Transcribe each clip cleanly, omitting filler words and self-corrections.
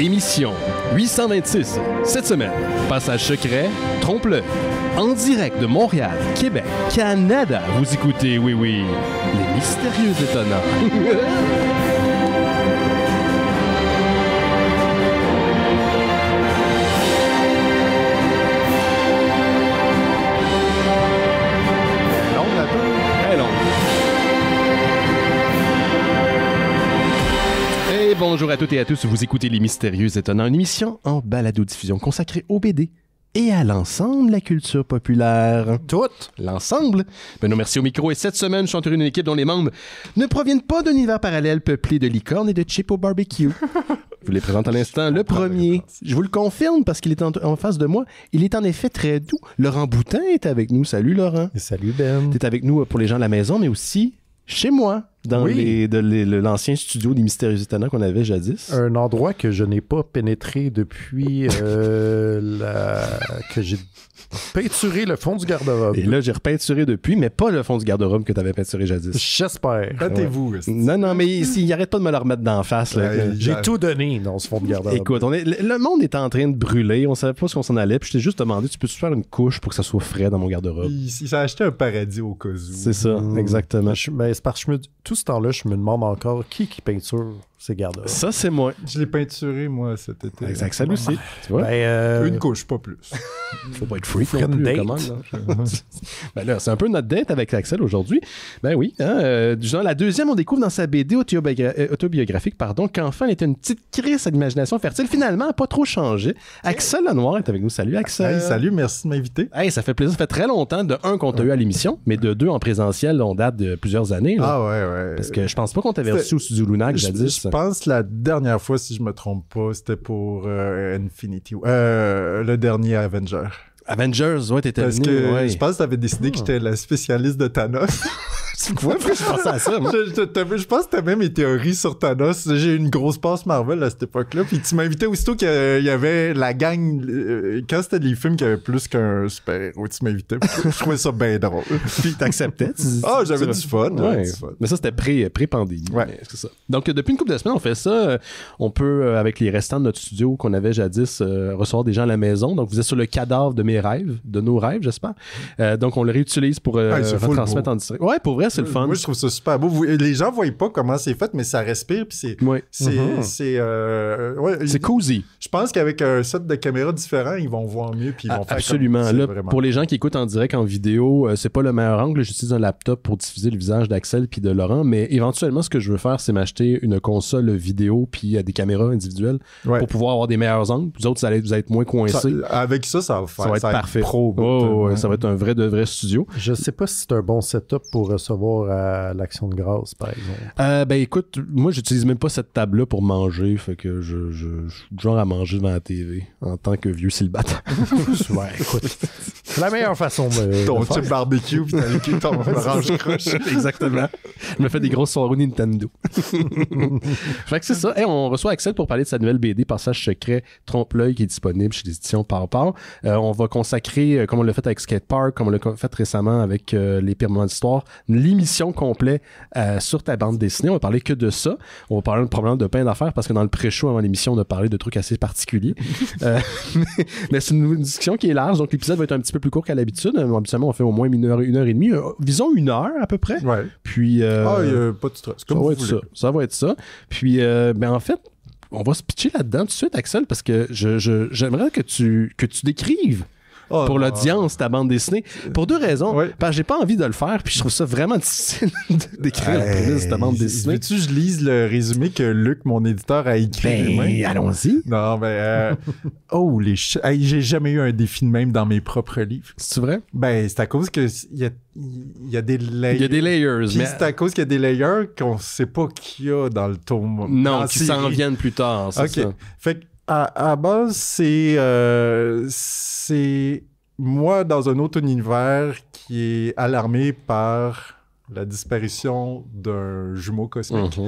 Émission 826. Cette semaine, passage secret, trompe-l'œil. En direct de Montréal, Québec, Canada, vous écoutez, oui, les mystérieux étonnants. Bonjour à toutes et à tous, vous écoutez Les Mystérieux Étonnants, une émission en balado-diffusion consacrée au BD et à l'ensemble de la culture populaire. Toute l'ensemble. Benoît Mercier au micro et cette semaine, je suis entouré d'une équipe dont les membres ne proviennent pas d'un univers parallèle peuplé de licornes et de chips au barbecue. Je vous les présente à l'instant. Le premier, je vous le confirme parce qu'il est en face de moi, il est en effet très doux. Laurent Boutin est avec nous. Salut Laurent. Et salut Ben. Tu es avec nous pour les gens de la maison, mais aussi chez moi. Dans l'ancien studio des Mystérieux Étonnants qu'on avait jadis. Un endroit que je n'ai pas pénétré depuis que j'ai peinturé le fond du garde-robe. Et là, j'ai repeinturé depuis, mais pas le fond du garde-robe que tu avais peinturé jadis. J'espère. Battez-vous. Ouais. Non, mais il arrête pas de me le remettre d'en face. Là, j'ai tout donné dans ce fond de garde-robe. Écoute, le monde était en train de brûler, on savait pas ce qu'on s'en allait, puis je t'ai juste demandé, tu peux-tu faire une couche pour que ça soit frais dans mon garde-robe? Il s'est acheté un paradis au cas où. C'est ça, exactement. C'est parce que tout ce temps-là, je me demande encore qui peinture ces garde-robes. Ça, c'est moi. Je l'ai peinturé, moi, cet été. Avec ça aussi. Tu vois? Une couche, pas plus. Faut pas être freak non plus. Ben là, c'est un peu notre date avec Axel aujourd'hui. Ben oui. La deuxième, on découvre dans sa BD autobiographique qu'enfant, il était une petite crise à l'imagination fertile. Finalement, elle n'a pas trop changé. Axel Lanoir est avec nous. Salut Axel. Hey, salut, merci de m'inviter. Hey, ça fait plaisir. Ça fait très longtemps, de un, qu'on t'a eu à l'émission, mais de deux, en présentiel, on date de plusieurs années. Là. Ah ouais. Parce que je pense pas qu'on t'avait reçu au Studio Lunac jadis. Je pense la dernière fois, si je me trompe pas, c'était pour Infinity. Le dernier Avenger. Avengers, ouais, t'étais venu. Je pense que t'avais décidé que j'étais la spécialiste de Thanos. C'est quoi? Pourquoi je pensais à ça, moi? Je pense que t'as même mes théories sur Thanos. J'ai eu une grosse passe Marvel à cette époque-là. Puis tu m'as invité aussitôt qu'il y avait la gang. Quand c'était les films qui avaient plus qu'un super-héros, tu m'invitais. Je trouvais ça bien drôle. Puis t'acceptais? J'avais du fun. Mais ça, c'était pré-pandémie. Ouais. C'est ça. Donc, depuis une couple de semaines, on fait ça. On peut, avec les restants de notre studio qu'on avait jadis, recevoir des gens à la maison. Donc, vous êtes sur le cadavre de mes rêves, de nos rêves, j'espère. Donc, on le réutilise pour retransmettre en direct. Ouais, pour vrai, c'est le fun. Moi, je trouve ça super beau. Les gens voient pas comment c'est fait, mais ça respire. Puis c'est cozy. Je pense qu'avec un set de caméras différents, ils vont voir mieux. Puis ils vont faire absolument. Là, pour les gens qui écoutent en direct en vidéo, c'est pas le meilleur angle. J'utilise un laptop pour diffuser le visage d'Axel puis de Laurent. Mais éventuellement, ce que je veux faire, c'est m'acheter une console vidéo puis des caméras individuelles pour pouvoir avoir des meilleurs angles. Vous autres, vous allez être moins coincés. Avec ça va faire. Ça va être parfait. Ça va être un vrai de vrai studio. Je sais pas si c'est un bon setup pour recevoir à l'Action de grâce, par exemple. Écoute, moi, j'utilise même pas cette table-là pour manger. Fait que je suis du genre à manger devant la TV en tant que vieux célibataire. Ouais, écoute. C'est la meilleure façon de ton chip barbecue puis t'as ton orange croche. Exactement. Je me fais des grosses soirées Nintendo. Fait que c'est ça. On reçoit Axel pour parler de sa nouvelle BD Passage secret, Trompe-l'œil, qui est disponible chez les éditions Par. On va consacrer, comme on l'a fait avec Skate Park, comme on l'a fait récemment avec les pires moments d'histoire, l'émission complète sur ta bande dessinée. On va parler que de ça. On va parler probablement de plein d'affaires parce que dans le pré-show avant l'émission, on a parlé de trucs assez particuliers. Mais c'est une discussion qui est large, donc l'épisode va être un petit peu plus court qu'à l'habitude. Habituellement, on fait au moins une heure et demie. Disons 1 heure à peu près. Ouais. Puis, il n'y a pas de stress. Ça va être ça. Puis, en fait, on va se pitcher là-dedans tout de suite, Axel, parce que j'aimerais que tu décrives pour l'audience, ta bande dessinée. Pour 2 raisons. Ouais. Parce que j'ai pas envie de le faire, puis je trouve ça vraiment difficile d'écrire la prémisse de ta bande dessinée. Veux-tu que je lise le résumé que Luc, mon éditeur, a écrit? Allons-y. Non, j'ai jamais eu un défi de même dans mes propres livres. C'est vrai? C'est à cause que il y a des layers. Il y a des layers. Mais c'est à cause qu'il y a des layers qu'on sait pas qu'il y a dans le tome. Non, qui s'en viennent plus tard, c'est ça. Fait que à base, c'est moi dans un autre univers qui est alarmé par la disparition d'un jumeau cosmique,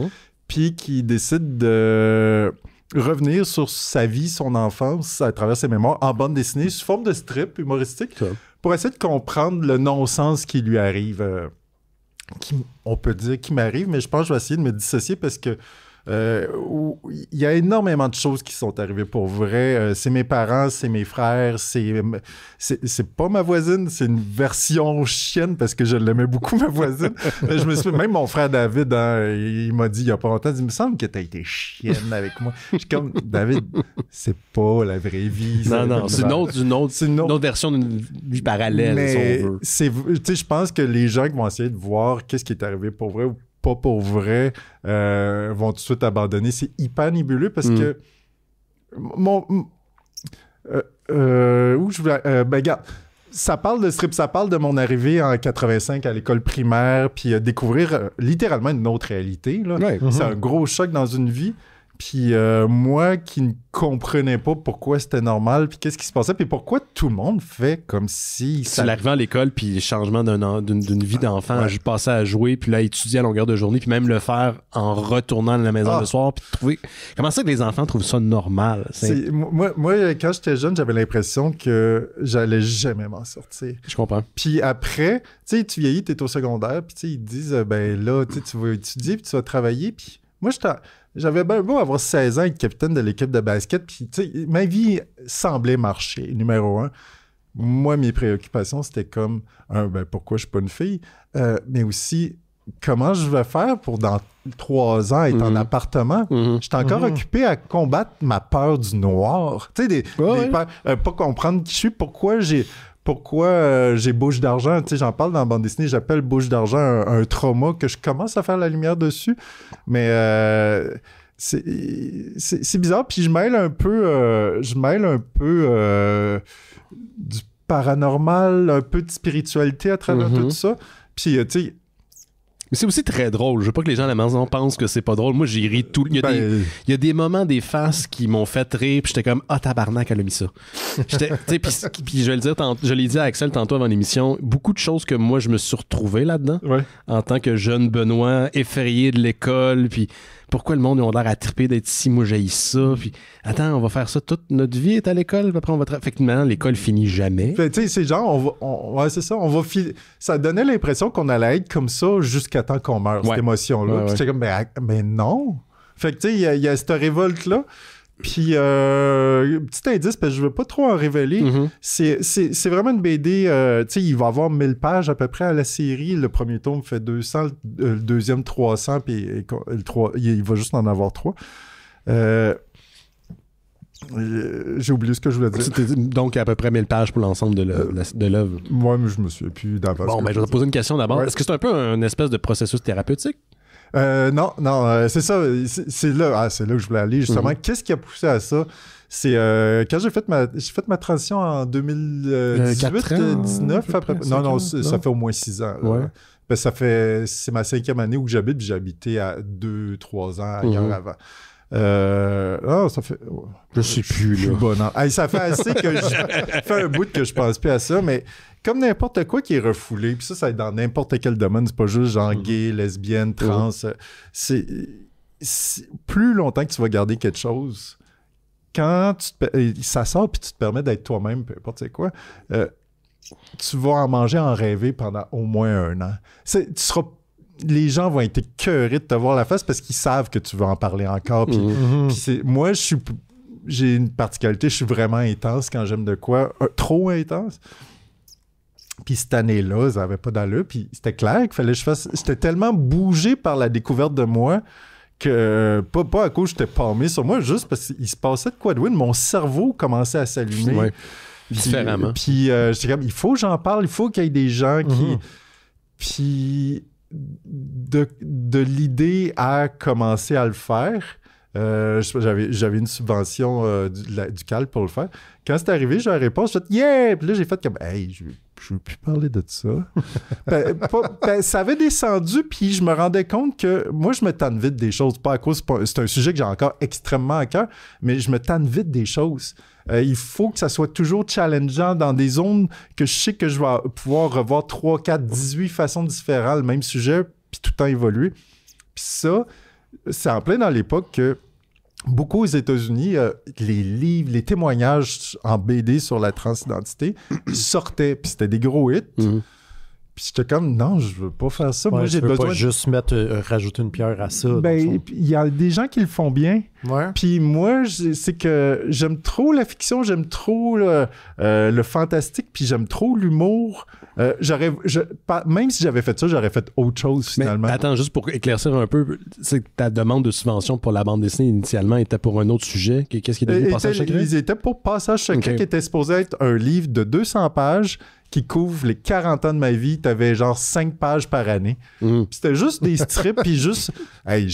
puis qui décide de revenir sur sa vie, son enfance, à travers ses mémoires, en bande dessinée, sous forme de strip humoristique, pour essayer de comprendre le non-sens qui lui arrive. On peut dire qui m'arrive, mais je pense que je vais essayer de me dissocier parce que où il y a énormément de choses qui sont arrivées pour vrai. C'est mes parents, c'est mes frères, c'est pas ma voisine, c'est une version chienne parce que je l'aimais beaucoup, ma voisine. Même mon frère David, hein, il m'a dit il y a pas longtemps, il me semble que t'as été chienne avec moi. Je suis comme, David, c'est pas la vraie vie. Non, c'est une autre version d'une vie parallèle, mais si on veut. Je pense que les gens qui vont essayer de voir qu'est-ce qui est arrivé pour vrai ou pas pour vrai vont tout de suite abandonner. C'est hyper nébuleux parce que regarde, ça parle de strip, ça parle de mon arrivée en 85 à l'école primaire, puis découvrir littéralement une autre réalité. Là. Ouais. C'est un gros choc dans une vie. Puis moi qui ne comprenais pas pourquoi c'était normal, puis qu'est-ce qui se passait, puis pourquoi tout le monde fait comme si... C'est l'arrivée à l'école, puis le changement d'une vie d'enfant, passer à jouer, puis là, étudier à longueur de journée, puis même le faire en retournant à la maison le soir, puis trouver... Comment ça que les enfants trouvent ça normal? Moi, quand j'étais jeune, j'avais l'impression que j'allais jamais m'en sortir. Je comprends. Puis après, tu sais, tu vieillis, t'es au secondaire, puis tu sais, ils te disent, ben là, tu vas étudier, puis tu vas travailler, puis moi, j'avais bien beau avoir 16 ans et être capitaine de l'équipe de basket, puis tu sais, ma vie semblait marcher, numéro 1. Moi, mes préoccupations, c'était comme, pourquoi je suis pas une fille, mais aussi, comment je vais faire pour dans 3 ans être en appartement? J'étais encore occupé à combattre ma peur du noir. Tu sais, pas comprendre qui je suis, pourquoi j'ai bouche d'argent. Tu sais, j'en parle dans la bande dessinée, j'appelle bouche d'argent un trauma que je commence à faire la lumière dessus. Mais c'est bizarre. Puis je mêle un peu du paranormal, un peu de spiritualité à travers tout ça. Puis, tu sais, mais c'est aussi très drôle. Je veux pas que les gens à la maison pensent que c'est pas drôle. Moi, j'ai ri tout. Il y a des moments, des faces qui m'ont fait rire, puis j'étais comme, tabarnak, elle a mis ça. Puis je vais le dire, je l'ai dit à Axel tantôt avant l'émission, beaucoup de choses que moi, je me suis retrouvé là-dedans. Ouais. En tant que jeune Benoît, effrayé de l'école, puis pourquoi le monde ils ont l'air à triper d'être ici, moi j'haïs ça, puis attends, on va faire ça toute notre vie est à l'école, puis après on va effectivement l'école finit jamais. Tu sais, c'est genre c'est ça, ça donnait l'impression qu'on allait être comme ça jusqu'à temps qu'on meurt, cette émotion-là. Puis c'était comme ben non. Fait que tu sais, il y a cette révolte là. Puis, petit indice, parce que je veux pas trop en révéler, c'est vraiment une BD, tu sais, il va avoir 1000 pages à peu près à la série. Le premier tome fait 200, le deuxième 300, puis il va juste en avoir 3. J'ai oublié ce que je voulais dire. C'était donc à peu près 1000 pages pour l'ensemble de l'œuvre. Moi, mais je me souviens plus d'avance. Bon, je vais te poser une question d'abord. Ouais. Est-ce que c'est un peu une espèce de processus thérapeutique? Non, c'est ça. C'est là que je voulais aller, justement. Qu'est-ce qui a poussé à ça? C'est quand j'ai fait ma transition en 2018-19 après. Non, ça fait au moins 6 ans. Ouais. Ben, c'est ma 5e année où j'habite, puis j'ai habité à 2-3 ans ailleurs avant. Ça fait. Je sais plus, là. Bon, non. Ça fait assez que fait un bout que je pense plus à ça, mais comme n'importe quoi qui est refoulé, puis ça est dans n'importe quel domaine, c'est pas juste genre gay, lesbienne, trans. C'est plus longtemps que tu vas garder quelque chose, quand ça sort puis tu te permets d'être toi-même, peu importe c'est quoi, tu vas en manger, en rêver pendant au moins 1 an. Les gens vont être écœurés de te voir la face parce qu'ils savent que tu veux en parler encore. Puis moi, j'ai une particularité, je suis vraiment intense quand j'aime de quoi, trop intense. Puis cette année-là, ça n'avait pas d'allure. Puis c'était clair qu'il fallait que je fasse... J'étais tellement bougé par la découverte de moi que... Pas à cause j'étais palmé sur moi, juste parce qu'il se passait de quoi de weird. Mon cerveau commençait à s'allumer. Ouais. Différemment. Puis j'étais comme, il faut que j'en parle, il faut qu'il y ait des gens qui... Puis de l'idée à commencer à le faire... j'avais une subvention du CAL pour le faire. Quand c'est arrivé, j'ai répondu, j'ai fait « Yeah! » Puis là, j'ai fait comme « Hey, je veux plus parler de ça. » ça avait descendu, puis je me rendais compte que moi, je me tanne vite des choses. Pas à cause... C'est un sujet que j'ai encore extrêmement à cœur, mais je me tanne vite des choses. Il faut que ça soit toujours challengeant dans des zones que je sais que je vais pouvoir revoir 3, 4, 18 façons différentes, le même sujet, puis tout le temps évoluer. Puis ça... C'est en plein dans l'époque que beaucoup aux États-Unis, les livres, les témoignages en BD sur la transidentité sortaient, puis c'était des gros hits Puis j'étais comme, non, je veux pas faire ça. Ouais, Moi, j'ai besoin pas juste rajouter une pierre à ça. Ben, il y a des gens qui le font bien. Ouais. Puis moi, c'est que j'aime trop la fiction, j'aime trop le fantastique, puis j'aime trop l'humour. Même si j'avais fait ça, j'aurais fait autre chose finalement. Mais attends, juste pour éclaircir un peu, c'est que ta demande de subvention pour la bande dessinée initialement était pour un autre sujet. Qu'est-ce qui est devenu Passage secret? Ils étaient pour Passage secret, qui était supposé être un livre de 200 pages qui couvre les 40 ans de ma vie. T'avais genre 5 pages par année. Puis c'était juste des strips, puis juste... Hey,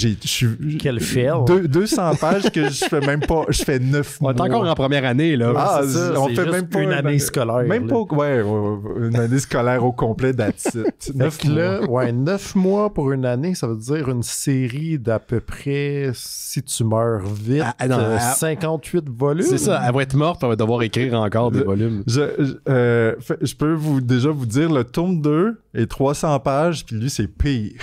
quel fail! 200 pages que je fais même pas... Je fais 9 mois. On est encore en première année, là. Ah, ça, on c'est fait juste même pas une année scolaire. Même là. pas... Ouais, une année scolaire au complet, that's it. 9 mois. 9 mois pour une année, ça veut dire une série d'à peu près, si tu meurs vite, 58 volumes. C'est ça, elle va être morte, on va devoir écrire encore des volumes. Je peux vous dire, le tome 2 est 300 pages, puis lui, c'est pire.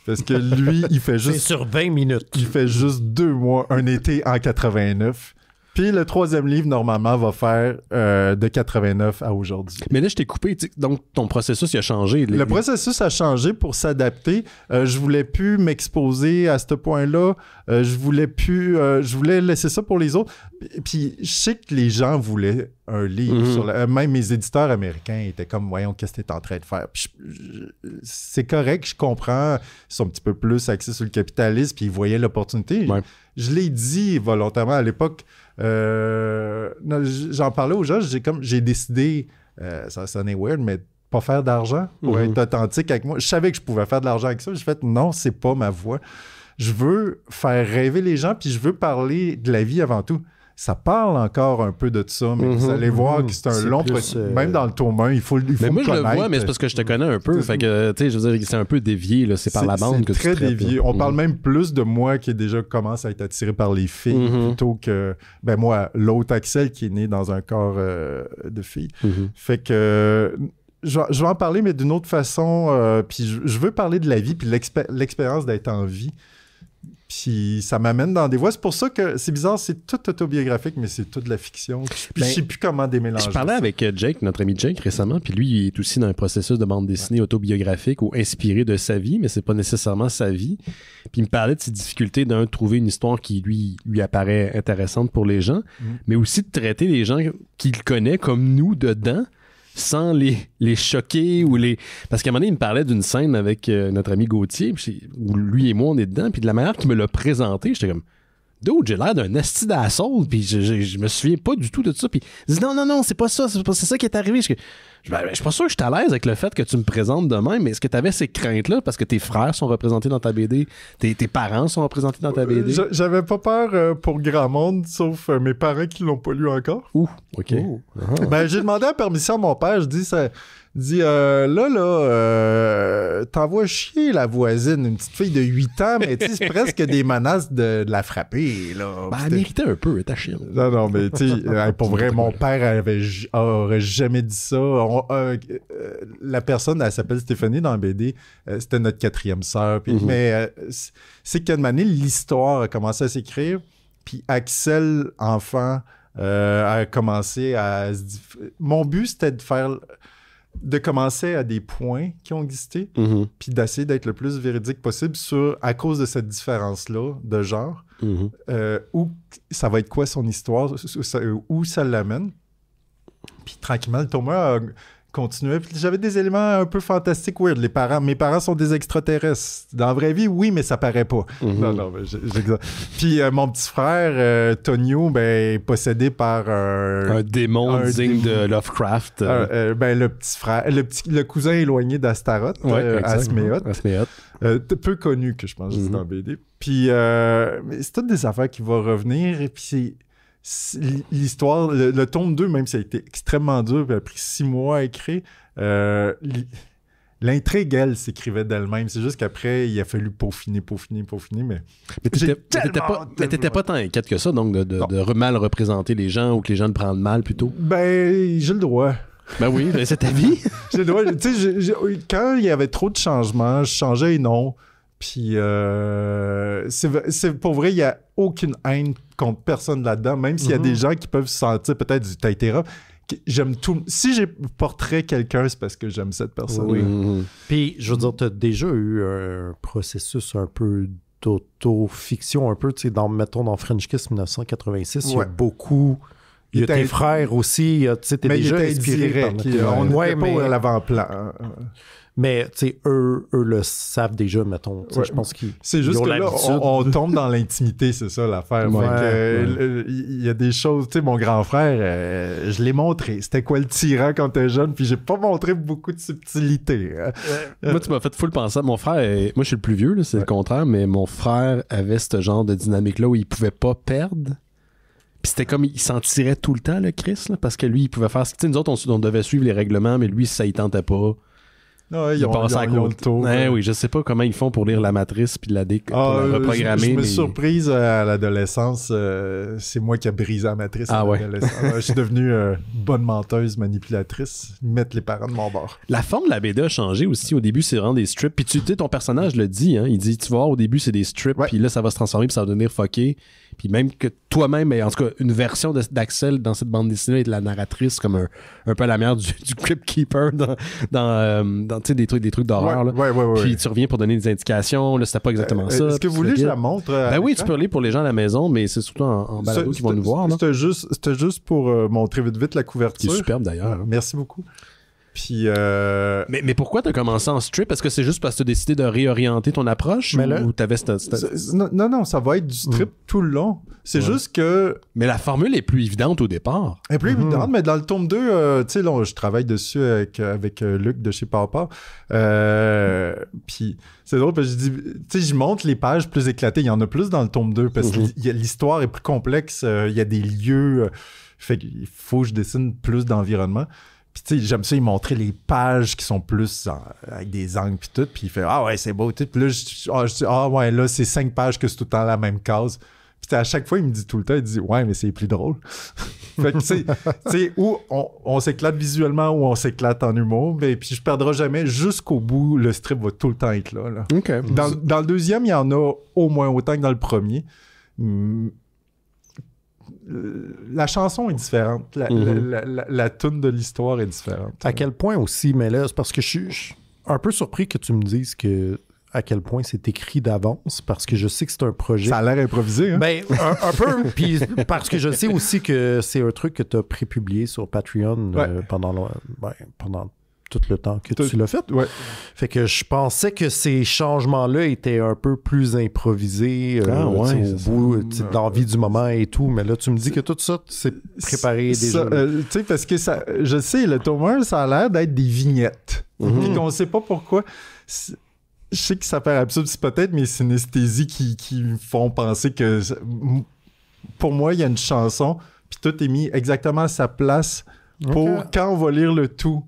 Parce que lui, il fait juste... C'est sur 20 minutes. Il fait juste 2 mois, un été en 89. Puis le 3e livre, normalement, va faire de 89 à aujourd'hui. Mais là, je t'ai coupé, donc ton processus il a changé. Le processus a changé pour s'adapter. Je voulais plus m'exposer à ce point-là. Je voulais laisser ça pour les autres. Puis je sais que les gens voulaient un livre. Même mes éditeurs américains étaient comme, voyons, qu'est-ce que tu es en train de faire? Puis c'est correct, je comprends. Ils sont un petit peu plus axés sur le capitalisme, puis ils voyaient l'opportunité. Ouais. Je l'ai dit volontairement à l'époque. J'en parlais aux gens, j'ai décidé, ça sonnait weird, mais pas faire d'argent pour être authentique avec moi. Je savais que je pouvais faire de l'argent avec ça. J'ai fait, non, c'est pas ma voie. Je veux faire rêver les gens, puis je veux parler de la vie avant tout. Ça parle encore un peu de ça, mais vous allez voir que c'est un long processus. Même dans le tome 1, il faut mais moi, je le vois, mais c'est parce que je te connais un peu. Fait que, tu sais, je veux dire, c'est un peu dévié. Là. C'est par la bande que tu traites. C'est très dévié. On parle même plus de moi qui déjà commence à être attiré par les filles plutôt que, moi, l'autre Axel qui est né dans un corps de fille. Fait que... Je vais en parler, mais d'une autre façon. Puis je veux parler de la vie, puis l'expérience d'être en vie. Puis ça m'amène dans des voies. C'est pour ça que c'est bizarre, c'est tout autobiographique, mais c'est toute de la fiction. Puis je sais plus comment démélanger. Je parlais avec Jake, notre ami Jake, récemment, puis lui, il est aussi dans un processus de bande dessinée autobiographique ou inspiré de sa vie, mais c'est pas nécessairement sa vie. Puis il me parlait de ses difficultés de trouver une histoire qui lui apparaît intéressante pour les gens, mais aussi de traiter les gens qu'il connaît comme nous dedans, sans les choquer ou les... Parce qu'à un moment donné, il me parlait d'une scène avec notre ami Gauthier, où lui et moi, on est dedans, puis de la manière qu'il me l'a présenté, j'étais comme... Dude, j'ai l'air d'un asti d'assaut, puis je me souviens pas du tout de ça. Puis il dit non, c'est pas ça, c'est ça qui est arrivé. Je suis pas sûr que je suis à l'aise avec le fait que tu me présentes de même, mais est-ce que tu avais ces craintes-là parce que tes frères sont représentés dans ta BD, tes parents sont représentés dans ta BD? J'avais pas peur pour grand monde, sauf mes parents qui l'ont pas lu encore. Ouh, OK. J'ai demandé la permission à mon père, je dis t'envoies chier la voisine, une petite fille de 8 ans, mais tu sais, c'est presque des menaces de la frapper, là. Elle méritait un peu, ta chienne. Non, mais tu sais, pour vrai, mon père aurait jamais dit ça. La personne, elle s'appelle Stéphanie dans la BD, c'était notre 4e sœur. Mais c'est qu'à une manière, l'histoire a commencé à s'écrire, puis Axel, enfant, a commencé à... Mon but, c'était de commencer à des points qui ont existé, puis d'essayer d'être le plus véridique possible à cause de cette différence-là de genre, où ça va être quoi son histoire, où ça l'amène. Puis tranquillement, le Thomas continuait. Puis j'avais des éléments un peu fantastiques, weird. Mes parents sont des extraterrestres. Dans la vraie vie, oui, mais ça paraît pas. Non, mais j'exagère. Puis mon petit frère, Tonio, est possédé par un démon digne de Lovecraft. Le petit frère, le cousin éloigné d'Astaroth, Asméoth. Peu connu, que je pense, juste dans BD. Puis mais c'est toutes des affaires qui vont revenir. Et puis l'histoire, le tome 2, même si ça a été extrêmement dur, puis a pris 6 mois à écrire, l'intrigue, elle, s'écrivait d'elle-même. C'est juste qu'après, il a fallu peaufiner, mais t'étais pas tant inquiète que ça, donc, de mal représenter les gens ou que les gens le prennent mal, plutôt? J'ai le droit. Ben oui, c'est ta vie. J'ai le droit. Tu sais, quand il y avait trop de changements, je changeais les noms. Puis, c'est pour vrai, il n'y a aucune haine contre personne là-dedans, même s'il y a des gens qui peuvent se sentir peut-être du Taitera. j'aime tout. Si j'ai portrait quelqu'un, c'est parce que j'aime cette personne. Oui. Puis, je veux dire, tu as déjà eu un processus un peu d'auto-fiction, un peu, tu sais, mettons, dans French Kiss 1986, il y a beaucoup... Il y a tes frères aussi, tu sais, t'es déjà inspiré. On n'était pas à l'avant-plan. Mais, tu sais, eux le savent déjà, mettons. Je pense qu'ils c'est juste que là, on tombe dans l'intimité, c'est ça l'affaire. Il y a des choses, tu sais, mon grand frère, je l'ai montré. C'était quoi le tyran quand t'es jeune, puis j'ai pas montré beaucoup de subtilité. Moi, tu m'as fait full penser. Mon frère, moi, je suis le plus vieux, là, c'est le contraire, mais mon frère avait ce genre de dynamique-là où il pouvait pas perdre. Puis c'était comme, il s'en tirait tout le temps, le Chris, là, parce que lui, il pouvait faire... Tu sais, nous autres, on devait suivre les règlements, mais lui, ça, il tentait pas. Ouais, ils passent à côté. Oui, je sais pas comment ils font pour lire la matrice puis pour la reprogrammer. Je me suis surprise à l'adolescence. C'est moi qui ai brisé la matrice à l'adolescence. Je suis devenu bonne menteuse, manipulatrice. Mettre les parents de mon bord. La forme de la BD a changé aussi. Au début, c'est vraiment des strips. Puis tu sais, ton personnage le dit. Hein, il dit, tu vas voir, au début, c'est des strips. Puis là, ça va se transformer puis ça va devenir fucké. Puis même que toi-même, en tout cas, une version d'Axel dans cette bande dessinée est de la narratrice comme un peu à la manière du Crypt Keeper dans tu sais, des trucs d'horreur. Puis tu reviens pour donner des indications. Là, c'était pas exactement ça. Est-ce que vous voulez que je la montre? Ben oui, tu peux lire pour les gens à la maison, mais c'est surtout en balado qui vont nous voir. C'était juste pour montrer vite la couverture. C'est superbe d'ailleurs. Merci beaucoup. Puis mais pourquoi t'as commencé en strip? Est-ce que c'est juste parce que t'as décidé de réorienter ton approche ou t'avais Non, ça va être du strip tout le long. C'est juste que... Mais la formule est plus évidente au départ. Elle est plus évidente, mais dans le tome 2, tu sais, là, je travaille dessus avec Luc de chez Papa. Puis c'est drôle parce que je dis, tu sais, je montre les pages plus éclatées. Il y en a plus dans le tome 2 parce que l'histoire est plus complexe. Il y a des lieux. Fait qu'il faut que je dessine plus d'environnement. Puis tu sais, j'aime ça, il montrait les pages qui sont plus avec des angles puis tout. Puis il fait « Ah ouais, c'est beau. » Puis là, je dis « Ah ouais, là, c'est 5 pages que c'est tout le temps la même case. » Puis à chaque fois, il me dit tout le temps, il dit « Ouais, mais c'est plus drôle. » Fait que tu sais, où on s'éclate visuellement ou on s'éclate en humour. Mais puis je perdrai jamais. Jusqu'au bout, le strip va tout le temps être là. Okay. Dans le deuxième, il y en a au moins autant que dans le premier. La chanson est différente. La toune de l'histoire est différente. À quel point aussi, mais là, c'est parce que je suis un peu surpris que tu me dises à quel point c'est écrit d'avance, parce que je sais que c'est un projet... Ça a l'air improvisé, hein? Ben, un peu, puis parce que je sais aussi que c'est un truc que tu as prépublié sur Patreon pendant tout le temps que tu l'as fait. Ouais. Fait que je pensais que ces changements-là étaient un peu plus improvisés au bout de l'envie du moment et tout, mais là, tu me dis que tout ça, c'est préparé déjà. Tu sais, parce que ça, je sais, le tome 1, ça a l'air d'être des vignettes. Puis qu'on sait pas pourquoi. Je sais que ça fait absurde, c'est peut-être mes synesthésies qui me font penser que... Pour moi, il y a une chanson, puis tout est mis exactement à sa place pour quand on va lire le tout.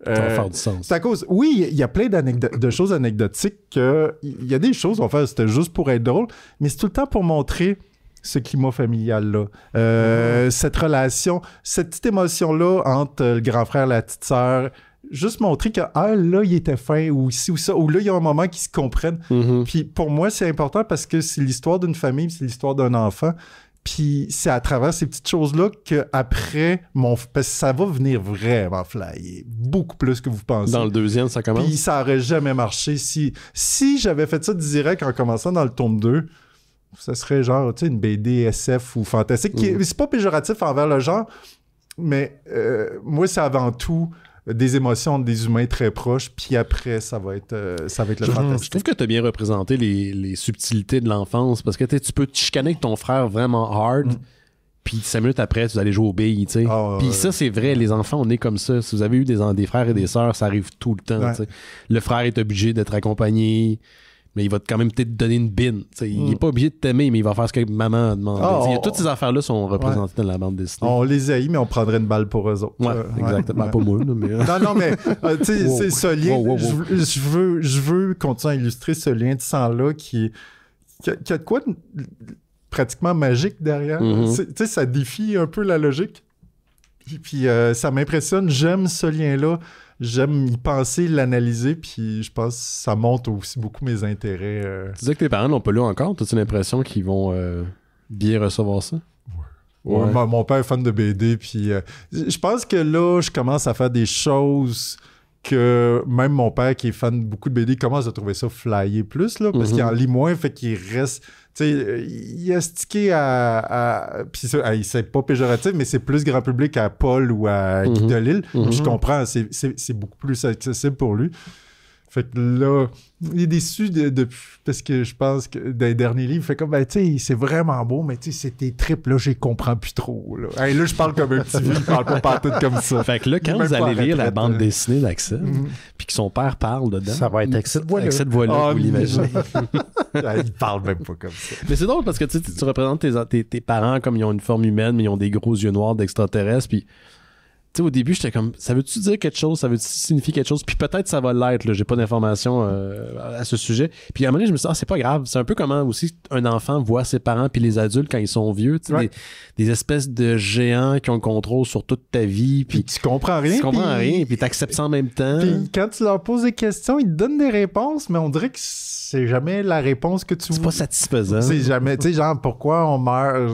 Ça va faire du sens. C'est à cause... Oui, il y a plein de choses anecdotiques il y a des choses, on va faire, c'était juste pour être drôle, mais c'est tout le temps pour montrer ce climat familial-là. Cette relation, cette petite émotion-là entre le grand frère et la petite sœur, juste montrer que, là, il était fin, ou ci ou ça, ou là, il y a un moment qu'ils se comprennent. Puis pour moi, c'est important parce que c'est l'histoire d'une famille, c'est l'histoire d'un enfant. Puis c'est à travers ces petites choses-là qu'après, parce que ça va venir vraiment flyer, beaucoup plus que vous pensez. Dans le deuxième, ça commence? Puis ça aurait jamais marché. Si j'avais fait ça direct en commençant dans le tome 2, ça serait genre, tu sais, une BD SF ou fantastique. C'est pas péjoratif envers le genre, mais moi, c'est avant tout des émotions des humains très proches, puis après, ça va être le fantastique. Je trouve que tu as bien représenté les subtilités de l'enfance, parce que tu peux te chicaner avec ton frère vraiment hard, puis 5 minutes après, tu vas aller jouer aux billes, tu sais. Puis ça, c'est vrai, les enfants, on est comme ça. Si vous avez eu des frères et des sœurs, ça arrive tout le temps, tu sais. Le frère est obligé d'être accompagné, mais il va quand même peut-être te donner une bine. Il n'est pas obligé de t'aimer, mais il va faire ce que maman demande. Toutes ces affaires-là sont représentées dans la bande dessinée. On les haït, mais on prendrait une balle pour eux autres. Ouais, exactement. Pas moi, mais... Non, mais tu sais, c'est ce lien. Je veux continuer à illustrer ce lien de sang-là qui a de quoi pratiquement magique derrière. Tu sais, ça défie un peu la logique. Puis ça m'impressionne. J'aime ce lien-là. J'aime y penser, l'analyser, puis je pense que ça montre aussi beaucoup mes intérêts. Tu disais que tes parents l'ont pas lu encore. T'as-tu l'impression qu'ils vont bien recevoir ça? Ouais. Mon père est fan de BD, puis je pense que là, je commence à faire des choses que même mon père, qui est fan beaucoup de BD, commence à trouver ça flyé plus, là, parce qu'il en lit moins, fait qu'il reste... Tu sais, il a stické puis c'est pas péjoratif, mais c'est plus grand public à Paul ou à Guy Delisle. Je comprends, c'est beaucoup plus accessible pour lui. Fait que là, il est déçu parce que je pense que dans les derniers livres, il fait comme, ben, tu sais, c'est vraiment beau, mais tu sais, c'est tes tripes, là, je les comprends plus trop, là. Hey, là, je parle comme un petit vieux, je parle pas partout comme ça. Fait que là, quand vous allez lire la bande dessinée d'Axel, puis que son père parle dedans. Ça va être Axel Voileux. Axel Voileux, vous l'imaginez. Il parle même pas comme ça. Mais c'est drôle parce que tu représentes tes parents comme ils ont une forme humaine, mais ils ont des gros yeux noirs d'extraterrestres, puis tu sais, au début, j'étais comme, ça veut-tu dire quelque chose? Ça veut-tu signifier quelque chose? Puis peut-être ça va l'être, là. J'ai pas d'informations à ce sujet. Puis à un moment donné, je me suis dit, c'est pas grave. C'est un peu comment aussi un enfant voit ses parents puis les adultes quand ils sont vieux. Tu sais, des espèces de géants qui ont le contrôle sur toute ta vie. Puis tu comprends rien. Tu comprends rien, puis t'acceptes ça en même temps. Puis quand tu leur poses des questions, ils te donnent des réponses, mais on dirait que c'est jamais la réponse que tu... C'est pas satisfaisant. C'est jamais, tu sais, genre, pourquoi on meurt?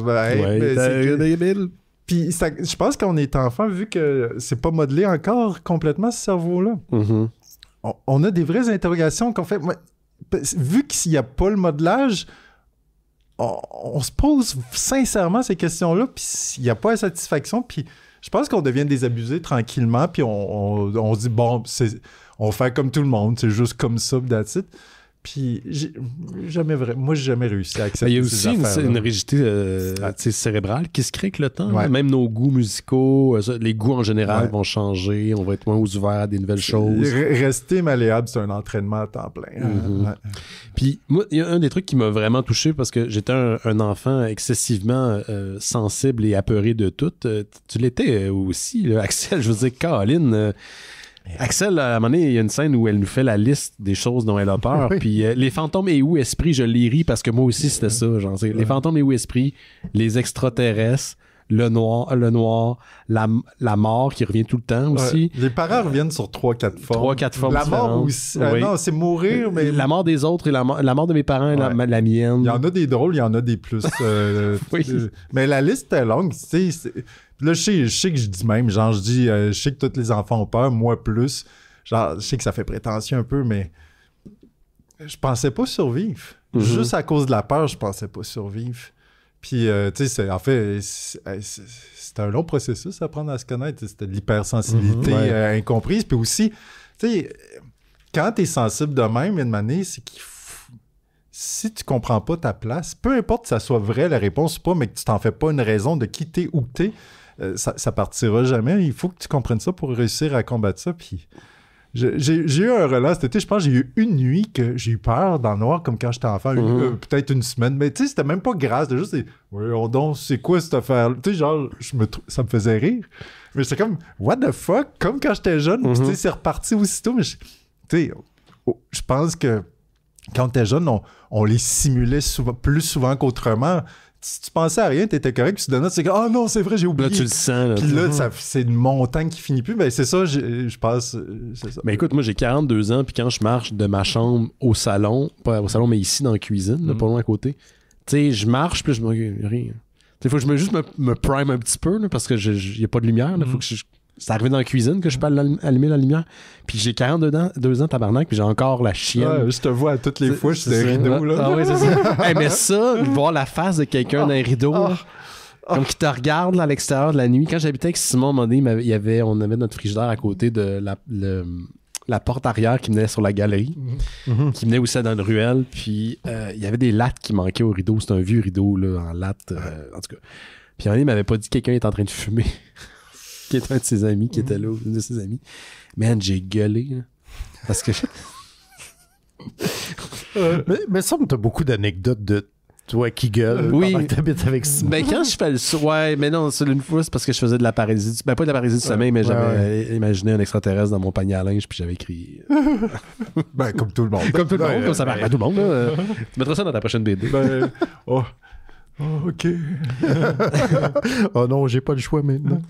Puis je pense qu'on est enfant, vu que c'est pas modelé encore complètement, ce cerveau-là. On a des vraies interrogations qu'on fait. Vu qu'il n'y a pas le modelage, on se pose sincèrement ces questions-là, puis il n'y a pas la satisfaction, puis je pense qu'on devient désabusé tranquillement, puis on se dit, bon, on fait comme tout le monde, c'est juste comme ça, that's it. Puis, moi, j'ai jamais réussi à accepter. Il y a aussi une rigidité cérébrale qui se crée avec le temps. Ouais. Même nos goûts musicaux, les goûts en général vont changer. On va être moins ouverts à des nouvelles choses. Rester malléable, c'est un entraînement à temps plein. Puis, moi, il y a un des trucs qui m'a vraiment touché parce que j'étais un enfant excessivement sensible et apeuré de tout. Tu l'étais aussi, là, Axel. Je veux dire, Caroline... Axel, à un moment donné, il y a une scène où elle nous fait la liste des choses dont elle a peur. Puis les fantômes et ou esprits, je les ris parce que moi aussi, c'était ça. Genre, les fantômes et ou esprits, les extraterrestres, le noir, la mort qui revient tout le temps aussi. Les parents reviennent sur 3-4 formes. 3-4 formes La différentes. mort aussi. Non, c'est mourir, mais... La mort des autres et la mort de mes parents et la mienne. Il y en a des drôles, il y en a des plus... mais la liste est longue, tu sais... Là, je sais que je dis même, genre, je sais que tous les enfants ont peur, moi plus. Genre, je sais que ça fait prétentieux un peu, mais je pensais pas survivre. Juste à cause de la peur, je pensais pas survivre. Puis, tu sais, en fait, c'était un long processus à apprendre à se connaître. C'était de l'hypersensibilité incomprise. Puis aussi, tu sais, quand t'es sensible de même, il y a une manière, c'est qu'il faut... Si tu comprends pas ta place, peu importe que ça soit vrai, la réponse ou pas, mais que tu t'en fais pas une raison de qui t'es ou t'es, ça partira jamais. Il faut que tu comprennes ça pour réussir à combattre ça. Puis j'ai eu un relâche cet été. Je pense que j'ai eu une nuit que j'ai eu peur dans le noir, comme quand j'étais enfant, peut-être une semaine. Mais tu sais, c'était même pas grave. C'était juste, donc, c'est quoi cette affaire? Tu sais, genre, ça me faisait rire. Mais j'étais comme, what the fuck? Comme quand j'étais jeune. Puis tu sais, c'est reparti aussitôt. Mais tu sais, je pense que quand t'es jeune, on les simulait plus souvent qu'autrement. Si tu pensais à rien, t'étais correct, puis soudainement, c'est que « Ah non, c'est vrai, j'ai oublié. » Là, tu le sens. Puis là, c'est une montagne qui finit plus. Ben, c'est ça, je pense, c'est ça. Mais écoute, moi, j'ai 42 ans, puis quand je marche de ma chambre au salon, pas au salon, mais ici, dans la cuisine, là, pas loin à côté, tu sais, je marche, puis je me rien. Il faut que je me prime un petit peu, là, parce que il n'y a pas de lumière. Faut que c'est arrivé dans la cuisine que je peux allumer la lumière. Puis j'ai 42 ans, tabarnak, puis j'ai encore la chienne. Ouais, je te vois à toutes les fois, je suis dans les rideaux, là. Ah oui, c'est ça. Hey, mais ça, voir la face de quelqu'un dans les rideaux, là, comme qui te regarde là, à l'extérieur de la nuit. Quand j'habitais avec Simon, à un moment donné, on avait notre frigidaire à côté de la porte arrière qui menait sur la galerie, qui menait aussi dans une ruelle. Puis il y avait des lattes qui manquaient au rideau. C'était un vieux rideau là, en latte. En tout cas. Puis à un moment donné, il m'avait pas dit que quelqu'un était en train de fumer. Qui était un de ses amis, qui était là, une de ses amies. Man, j'ai gueulé, là, parce que... mais ça, t'as beaucoup d'anecdotes de toi qui gueule pendant que t'habites avec Simon. Ben, quand je fais le saut, ouais, mais non, c'est une fois, c'est parce que je faisais de la paralysie, pas de la paralysie du sommeil, mais j'avais imaginé un extraterrestre dans mon panier à linge, puis j'avais crié. Ben, comme tout le monde. Comme tout le monde, comme ça va à tout le monde, là. Tu mettras ça dans ta prochaine BD. Ben, Oh, OK. Oh non, j'ai pas le choix maintenant.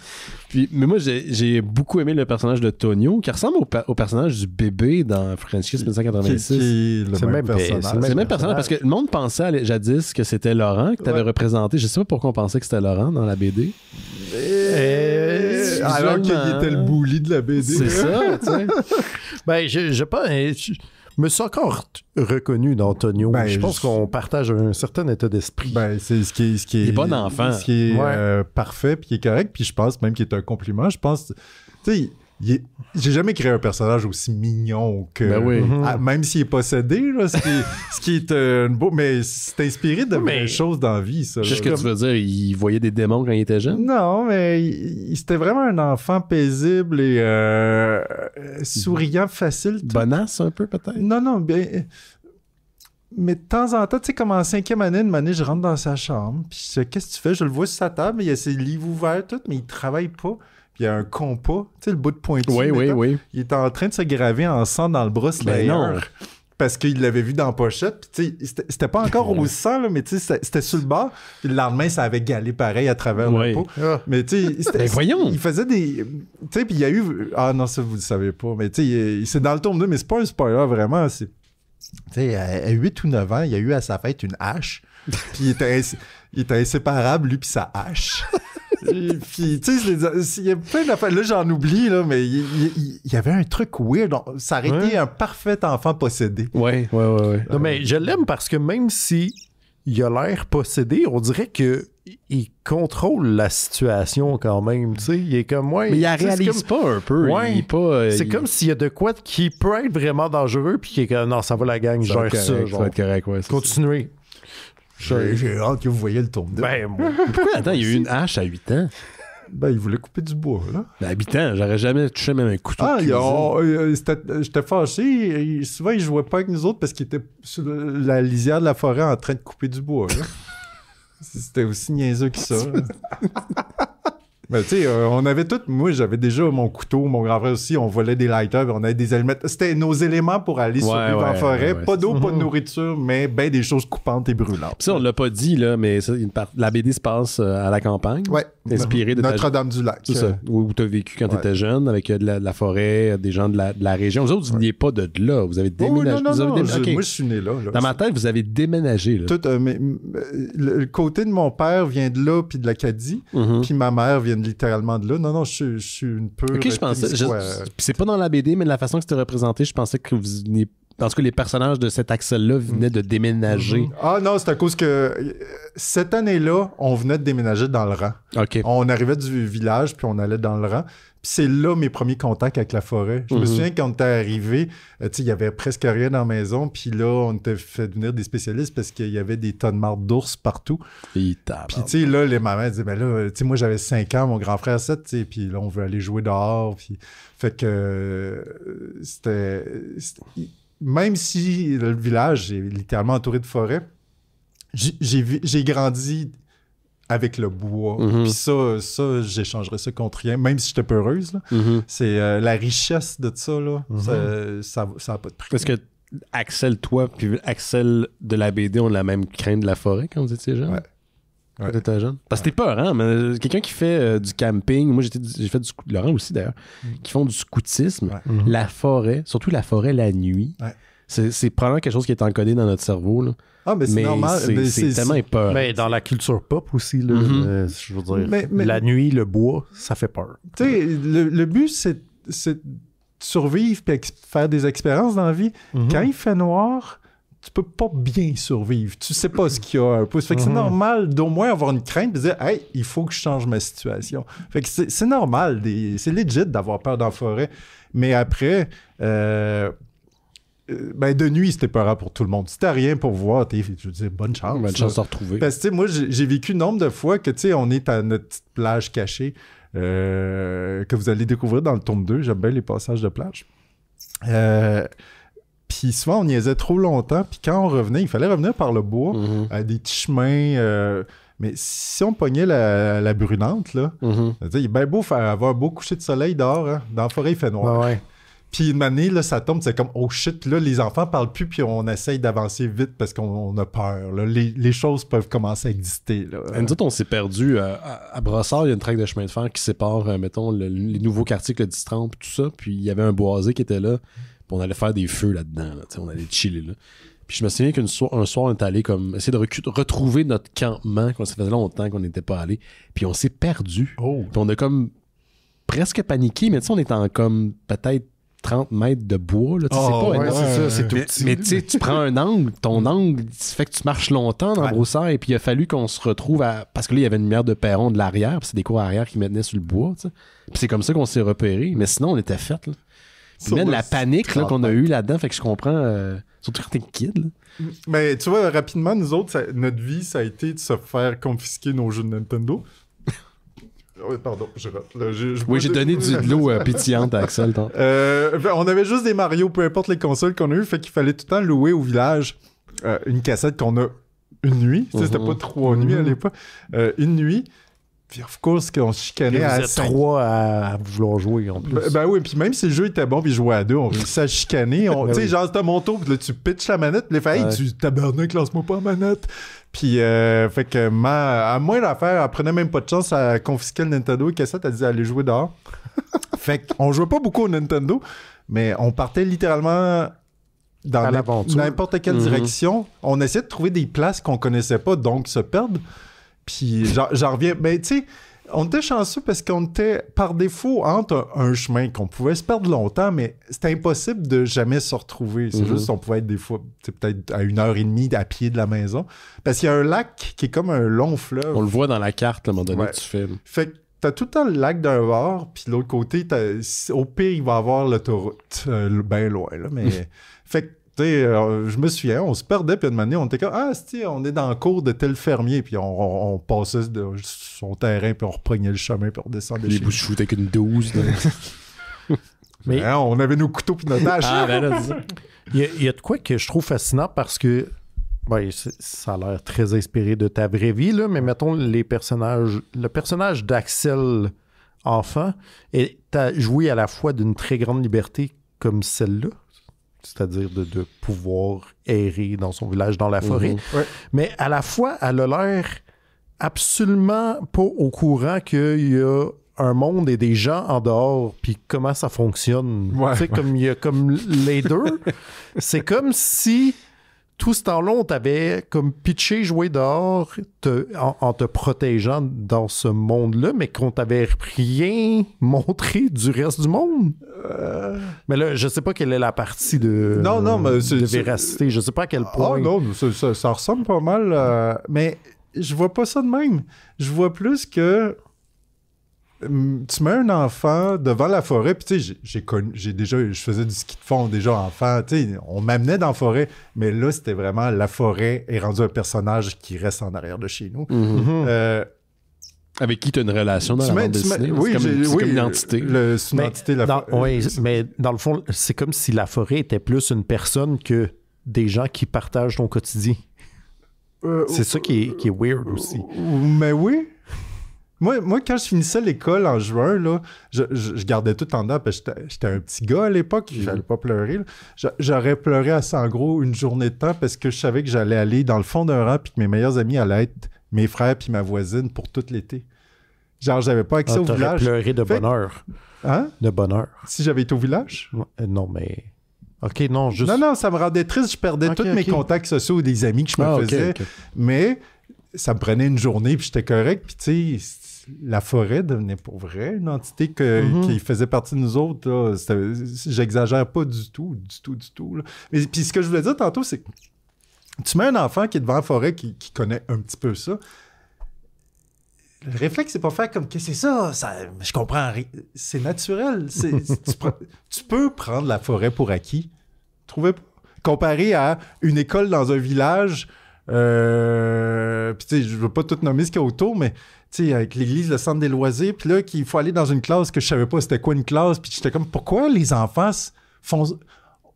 Mais moi, j'ai beaucoup aimé le personnage de Tonio, qui ressemble au personnage du bébé dans French Kiss 1986. C'est le même personnage. C'est le même personnage, parce que le monde pensait jadis que c'était Laurent que tu avais représenté. Je sais pas pourquoi on pensait que c'était Laurent dans la BD. Alors qu'il était le bully de la BD. C'est ça, tu sais. Ben, je pense... Je me suis encore reconnu dans Tonio. Ben, je pense qu'on partage un certain état d'esprit. Ben, c'est ce qui est Il est bon enfant. Ce qui est parfait, puis qui est correct, puis je pense même qu'il est un compliment. Je pense, tu sais, j'ai jamais créé un personnage aussi mignon que... Ben oui. Même s'il est possédé, là, ce qui est beau... Mais c'est inspiré de vraies choses dans la vie, ça. Qu'est-ce que tu veux dire? Il voyait des démons quand il était jeune? Non, mais c'était vraiment un enfant paisible et souriant, facile. Bonasse, un peu, peut-être? Non, bien... Mais de temps en temps, tu sais, comme en 5e année, je rentre dans sa chambre, puis je dis, qu'est-ce que tu fais? Je le vois sur sa table, il y a ses livres ouverts, tout, mais il travaille pas. Il y a un compas, tu sais, le bout de pointu. Oui. Il est en train de se graver en sang dans le bras Slayer. Parce qu'il l'avait vu dans la pochette. Puis, tu sais, c'était pas encore au sang, là, mais tu sais, c'était sur le bord. Puis le lendemain, ça avait galé pareil à travers la peau. Mais tu sais, voyons! Il faisait des... Tu sais, puis il y a eu... Ah non, ça, vous le savez pas. Mais tu sais, c'est dans le tome 2, mais c'est pas un spoiler, vraiment. Tu sais, à 8 ou 9 ans, il y a eu à sa fête une hache. Puis il était inséparable, lui, puis sa hache. Puis, tu sais, il y a plein d'affaires. Là, j'en oublie, là, mais il y avait un truc weird. Ça aurait été un parfait enfant possédé. Ouais. Non, mais je l'aime parce que même si il a l'air possédé, on dirait que il contrôle la situation quand même, tu sais. Il est comme, mais il la réalise pas un peu. Ouais. Il est pas, c'est comme s'il y a de quoi qui peut être vraiment dangereux, puis qui est comme, non, ça va la gang, genre ça. Ça va être correct, ouais. Continuez. J'ai hâte que vous voyez le tome 2. Ben, moi. Pourquoi, attends, il y a eu une hache à 8 ans? Ben, il voulait couper du bois, là. Ben, à 8 ans, j'aurais jamais touché même un couteau de cuisine. J'étais fâché. Souvent, il jouait pas avec nous autres parce qu'il était sur la lisière de la forêt en train de couper du bois, là. C'était aussi niaiseux que ça. Ben, tu sais, on avait tout. Moi, j'avais déjà mon couteau, mon grand frère aussi. On volait des lighters, on avait des allumettes. C'était nos éléments pour aller survivre en forêt. Pas d'eau, pas de nourriture, mais ben des choses coupantes et brûlantes. Puis ça, on l'a pas dit, là, mais ça, la BD se passe à la campagne. Ouais. Inspiré de Notre-Dame-du-Lac. C'est ça. Où tu as vécu quand tu étais jeune, avec de la forêt, des gens de la région. Vous autres, vous n'êtes pas de là. Vous avez déménagé. Non. Moi, je suis né là. Dans ma tête, vous avez déménagé. Là. Tout, le côté de mon père vient de là, puis de l'Acadie. Puis ma mère vient littéralement de là. Non, je suis une pure... Ok, je pensais... Puis c'est pas dans la BD, mais de la façon que c'était représenté, je pensais que vous veniez... Parce que les personnages de cet axel-là venaient de déménager. Ah non, c'est à cause que cette année-là, on venait de déménager dans le rang. OK. On arrivait du village, puis on allait dans le rang. Puis c'est là mes premiers contacts avec la forêt. Je me souviens quand on était arrivé, tu sais, il y avait presque rien dans la maison. Puis là, on était fait venir des spécialistes parce qu'il y avait des tas de marde d'ours partout. Puis tu sais, là, les mamans disaient, ben là, tu sais, moi j'avais 5 ans, mon grand frère 7, tu sais, puis là, on veut aller jouer dehors. Puis fait que c'était... Même si le village est littéralement entouré de forêt, j'ai grandi avec le bois. Puis ça, j'échangerais ça contre rien, même si j'étais peu heureuse. Là. C'est la richesse de ça, là. Ça n'a pas de prix. Parce que Axel, toi, puis Axel de la BD ont la même crainte de la forêt quand vous étiez jeune? Ouais. Quand t'étais jeune? Parce que t'es peur, hein? Mais quelqu'un qui fait du camping, moi j'ai fait Laurent aussi d'ailleurs, qui font du scoutisme, la forêt, surtout la forêt la nuit, c'est probablement quelque chose qui est encodé dans notre cerveau. Là. Ah, mais c'est normal. C'est tellement peur. Mais dans la culture pop aussi, là, je veux dire, la nuit, le bois, ça fait peur. Tu sais, le but, c'est de survivre et faire des expériences dans la vie. Quand il fait noir, tu peux pas bien survivre. Tu sais pas ce qu'il y a un peu. Ça fait que c'est normal d'au moins avoir une crainte et dire « Hey, il faut que je change ma situation. » Fait que c'est normal. C'est legit d'avoir peur dans la forêt. Mais après... ben de nuit, c'était peurant pour tout le monde. Si t'as rien pour voir, je veux dire, bonne chance. Bonne chance de retrouver. Parce que, tu sais, moi, j'ai vécu nombre de fois que, tu sais, on est à notre petite plage cachée que vous allez découvrir dans le tome 2. J'aime bien les passages de plage. Puis souvent, on niaisait trop longtemps. Puis quand on revenait, il fallait revenir par le bois, à des petits chemins... mais si on pognait la brunante, là, il est bien beau avoir un beau coucher de soleil dehors. Hein. Dans la forêt, il fait noir. Ouais. Puis une année, là, ça tombe, c'est comme, oh shit, là, les enfants parlent plus, puis on essaye d'avancer vite parce qu'on a peur. Là. Les choses peuvent commencer à exister. Là. Nous autres, on s'est perdu. À Brossard, il y a une traque de chemin de fer qui sépare, mettons, les nouveaux quartiers, le 10-30, tout ça. Puis il y avait un boisé qui était là. Puis on allait faire des feux là-dedans. Là, on allait chiller là. Puis je me souviens qu'un soir, on est allé comme essayer de retrouver notre campement, ça faisait longtemps qu'on n'était pas allé. Puis on s'est perdu. Oh. Puis on a comme presque paniqué, mais tu sais, on était en comme peut-être 30 mètres de bois. Là, c'est pas énorme. C'est ça, c'est tout petit. Mais tu sais, tu prends un angle, ton angle, ça fait que tu marches longtemps dans Brossard, et puis il a fallu qu'on se retrouve à... Parce que là, il y avait une lumière de perron de l'arrière, puis c'est des cours arrière qui maintenaient sur le bois, tu sais. Puis c'est comme ça qu'on s'est repérés, mais sinon, on était fait, là. Puis même la panique là, qu'on a eue là-dedans, fait que je comprends... Surtout quand t'es kid, là. Mais tu vois, rapidement, nous autres, notre vie, ça a été de se faire confisquer nos jeux de Nintendo. Oui, pardon, je rate. Là, j'ai donné de l'eau pétillante à Axel. On avait juste des Mario, peu importe les consoles qu'on a eues, fait qu'il fallait tout le temps louer au village une cassette qu'on a une nuit. C'était pas 3 nuits à l'époque. Une nuit. Puis, of course, qu'on se chicanait à 3 à vouloir jouer en plus. Ben oui, puis même si le jeu était bon, puis jouait à 2, on réussit à chicaner. Tu sais, genre, c'était mon tour, puis là, tu pitches la manette, puis là, hey, tu tabarnak, lance-moi pas la manette. Puis, fait que, à moi, l'affaire, elle prenait même pas de chance à confisquer le Nintendo et cassette, elle disait, allez jouer dehors. Fait qu'on jouait pas beaucoup au Nintendo, mais on partait littéralement dans n'importe quelle direction. On essayait de trouver des places qu'on connaissait pas, donc se perdre. Puis j'en reviens. Mais tu sais, on était chanceux parce qu'on était par défaut entre un chemin qu'on pouvait se perdre longtemps, mais c'était impossible de jamais se retrouver. C'est juste qu'on pouvait être des fois, peut-être à 1h30 à pied de la maison. Parce qu'il y a un lac qui est comme un long fleuve. On le voit dans la carte, à un moment donné, que tu filmes. Fait que t'as tout le temps le lac d'un bord, puis de l'autre côté, au pire, il va y avoir l'autoroute, bien loin. Là, mais fait que je me souviens, on se perdait, puis une année, on était comme, on est dans le cours de tel fermier, puis on passait son terrain, puis on reprenait le chemin, puis on redescendait. Les bouches shoot avec une 12. Mais on avait nos couteaux, puis notre hache. Il y a de quoi que je trouve fascinant parce que, ça a l'air très inspiré de ta vraie vie, là, mais mettons le personnage d'Axel enfant, et t'as joué à la fois d'une très grande liberté comme celle-là. C'est-à-dire de pouvoir errer dans son village, dans la forêt. Ouais. Mais à la fois, elle a l'air absolument pas au courant qu'il y a un monde et des gens en dehors, puis comment ça fonctionne. Tu sais, comme il y a comme les deux. C'est comme si tout ce temps-là, on t'avait comme pitché jouer dehors en te protégeant dans ce monde-là, mais qu'on t'avait rien montré du reste du monde. Mais là, je sais pas quelle est la partie de véracité. Je sais pas à quel point. Ah non, ça ressemble pas mal. Mais je vois pas ça de même. Je vois plus que tu mets un enfant devant la forêt, puis tu sais, je faisais du ski de fond déjà enfant, tu sais, on m'amenait dans la forêt, mais là, c'était vraiment la forêt est rendu un personnage qui reste en arrière de chez nous. Avec qui tu as une relation dans la bande dessinée. Oui, c'est comme une entité. C'est une entité, la forêt. Oui, mais dans le fond, c'est comme si la forêt était plus une personne que des gens qui partagent ton quotidien. C'est ça qui est weird aussi. Mais oui. Moi, quand je finissais l'école en juin, là, je gardais tout en dedans, parce que j'étais un petit gars à l'époque, j'allais pas pleurer. J'aurais pleuré assez en gros une journée de temps parce que je savais que j'allais aller dans le fond d'un rang puis que mes meilleurs amis allaient être mes frères puis ma voisine pour tout l'été. Genre, j'avais pas accès au village. T'aurais pleuré de bonheur. Hein? De bonheur. Si j'avais été au village? Non, mais... OK, non, juste... Non, ça me rendait triste. Je perdais tous mes contacts sociaux des amis que je me faisais. Okay. Mais ça me prenait une journée puis j'étais correct. Puis tu sais... La forêt devenait pour vrai une entité qui faisait partie de nous autres. Là. J'exagère pas du tout. Là. Mais puis ce que je voulais dire tantôt, c'est que tu mets un enfant qui est devant la forêt, qui connaît un petit peu ça. Le réflexe, c'est pas faire comme que c'est ça, je comprends rien. C'est naturel. Tu peux prendre la forêt pour acquis. Trouvez pas? Comparé à une école dans un village, puis tu sais, je veux pas tout nommer ce qu'il y a autour, mais tu sais, avec l'église, le centre des loisirs, puis là, qu'il faut aller dans une classe que je savais pas c'était quoi une classe, puis j'étais comme, pourquoi les enfants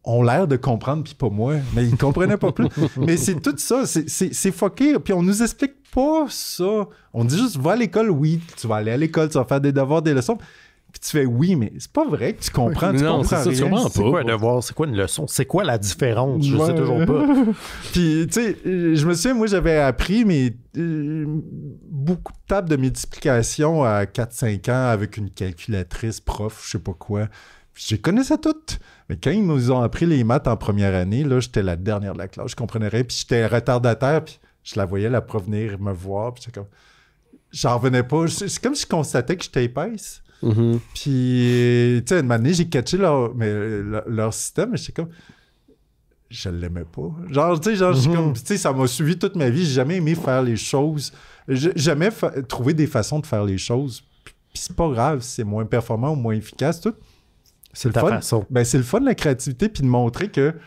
ont l'air de comprendre, puis pas moi, mais ils comprenaient pas plus. Mais c'est tout ça, c'est fucké, puis on nous explique pas ça. On dit juste, va à l'école, oui, tu vas aller à l'école, tu vas faire des devoirs, des leçons. Puis tu fais oui, mais c'est pas vrai que tu comprends. Tu comprends c'est ça, rien. tu comprends C'est quoi un devoir? C'est quoi une leçon? C'est quoi la différence? Je sais toujours pas. Puis, tu sais, je me souviens, moi, j'avais appris beaucoup de tables de multiplication à 4-5 ans avec une calculatrice, prof, je sais pas quoi. Puis, je les connaissais toutes. Mais quand ils nous ont appris les maths en première année, là, j'étais la dernière de la classe. Je comprenais rien. Puis, j'étais retardataire. Puis, je la voyais, la prof venir me voir. Puis, j'étais comme... J'en revenais pas. C'est comme si je constatais que j'étais épaisse. Mm-hmm. Puis, tu sais, une année, j'ai catché leur système, mais j'étais comme... Je l'aimais pas. Genre, tu sais, comme... Tu sais, ça m'a suivi toute ma vie. J'ai jamais aimé faire les choses. J'ai jamais trouvé des façons de faire les choses. Puis c'est pas grave si c'est moins performant ou moins efficace, tout. C'est le fun. Ben, c'est le fun de la créativité, puis de montrer que... Tu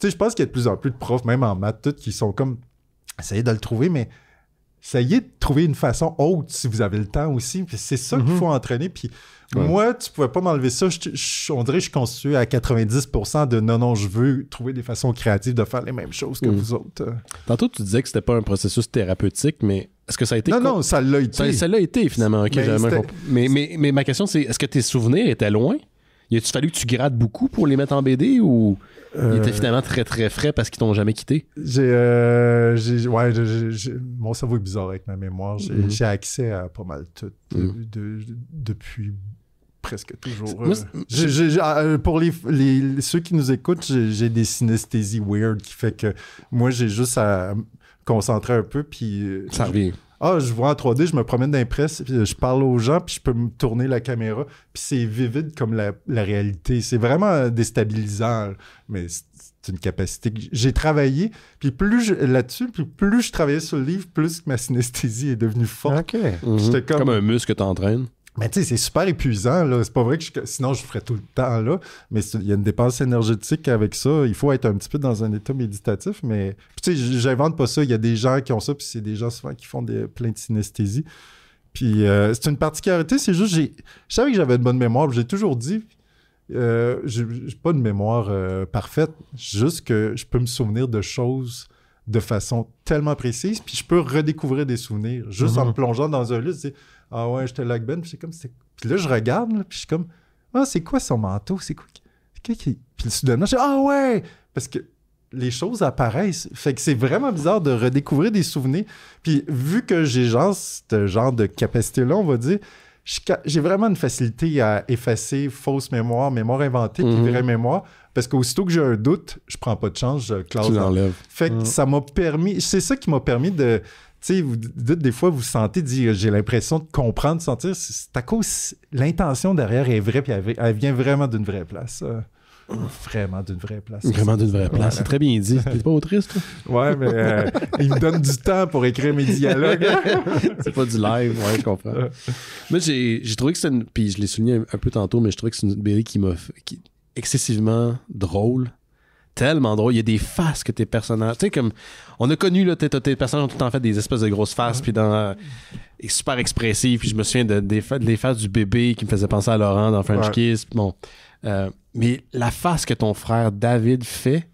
sais, je pense qu'il y a de plus en plus de profs, même en maths, tout, qui sont comme... Essayez de le trouver, mais... Essayez de trouver une façon autre si vous avez le temps aussi. Puis c'est ça qu'il faut entraîner. Puis moi, tu pouvais pas m'enlever ça. On dirait que je suis constitué à 90% de non, je veux trouver des façons créatives de faire les mêmes choses que vous autres. Tantôt, tu disais que c'était pas un processus thérapeutique, mais est-ce que ça a été... Non, ça l'a été. Ça l'a été, finalement. OK, mais ma question, c'est est-ce que tes souvenirs étaient loin? Il a-tu fallu que tu grattes beaucoup pour les mettre en BD ou ils étaient finalement très très frais parce qu'ils t'ont jamais quitté? Mon cerveau est bizarre avec ma mémoire. J'ai accès à pas mal tout depuis presque toujours. Pour ceux qui nous écoutent, j'ai des synesthésies weird qui fait que moi, j'ai juste à me concentrer un peu puis... Ça revient. Je vois en 3D, je me promène dans les presses, puis je parle aux gens, puis je peux me tourner la caméra, puis c'est vivide comme la réalité. C'est vraiment déstabilisant, mais c'est une capacité que j'ai travaillé, puis plus je travaillais sur le livre, plus ma synesthésie est devenue forte. OK. J'étais comme un muscle que t'entraînes. Mais tu sais, c'est super épuisant, là. C'est pas vrai que sinon je ferais tout le temps, là. Mais il y a une dépense énergétique avec ça. Il faut être un petit peu dans un état méditatif, mais... Puis tu sais, j'invente pas ça. Il y a des gens qui ont ça, puis c'est des gens souvent qui font plein de synesthésie. Puis c'est une particularité, c'est juste... Je savais que j'avais une bonne mémoire, j'ai toujours dit... j'ai pas de mémoire parfaite, juste que je peux me souvenir de choses de façon tellement précise, puis je peux redécouvrir des souvenirs, juste en me plongeant dans un livre, ah ouais, j'étais là avec Ben, puis là, je regarde, là, puis je suis comme, c'est quoi son manteau? C'est quoi? Puis soudainement, je dis, ah ouais! Parce que les choses apparaissent. Fait que c'est vraiment bizarre de redécouvrir des souvenirs. Puis vu que j'ai ce genre de capacité-là, on va dire, j'ai vraiment une facilité à effacer fausse mémoire, mémoire inventée, puis vraie mémoire. Parce qu'aussitôt que j'ai un doute, je prends pas de chance, je classe. Tu l'enlèves. Fait que ça m'a permis... C'est ça qui m'a permis de... Tu sais, vous dites des fois, vous sentez dire j'ai l'impression de comprendre, de sentir. C'est à cause l'intention derrière est vraie, puis elle vient vraiment d'une vraie place. Vraiment d'une vraie place. Vraiment d'une vraie place. C'est très bien dit. T'es pas autrice, toi? Ouais, mais il me donne du temps pour écrire mes dialogues. C'est pas du live, ouais, je comprends. Moi, j'ai trouvé que c'est une... Puis je l'ai souligné un peu tantôt, mais je trouvais que c'est une BD qui excessivement drôle. Tellement drôle. Il y a des faces que tes personnages... Tu sais, comme... On a connu, là, tes personnages ont tout le temps fait des espèces de grosses faces, puis super expressifs. Puis je me souviens des faces du bébé qui me faisait penser à Laurent dans French Kiss. Bon. Mais la face que ton frère David fait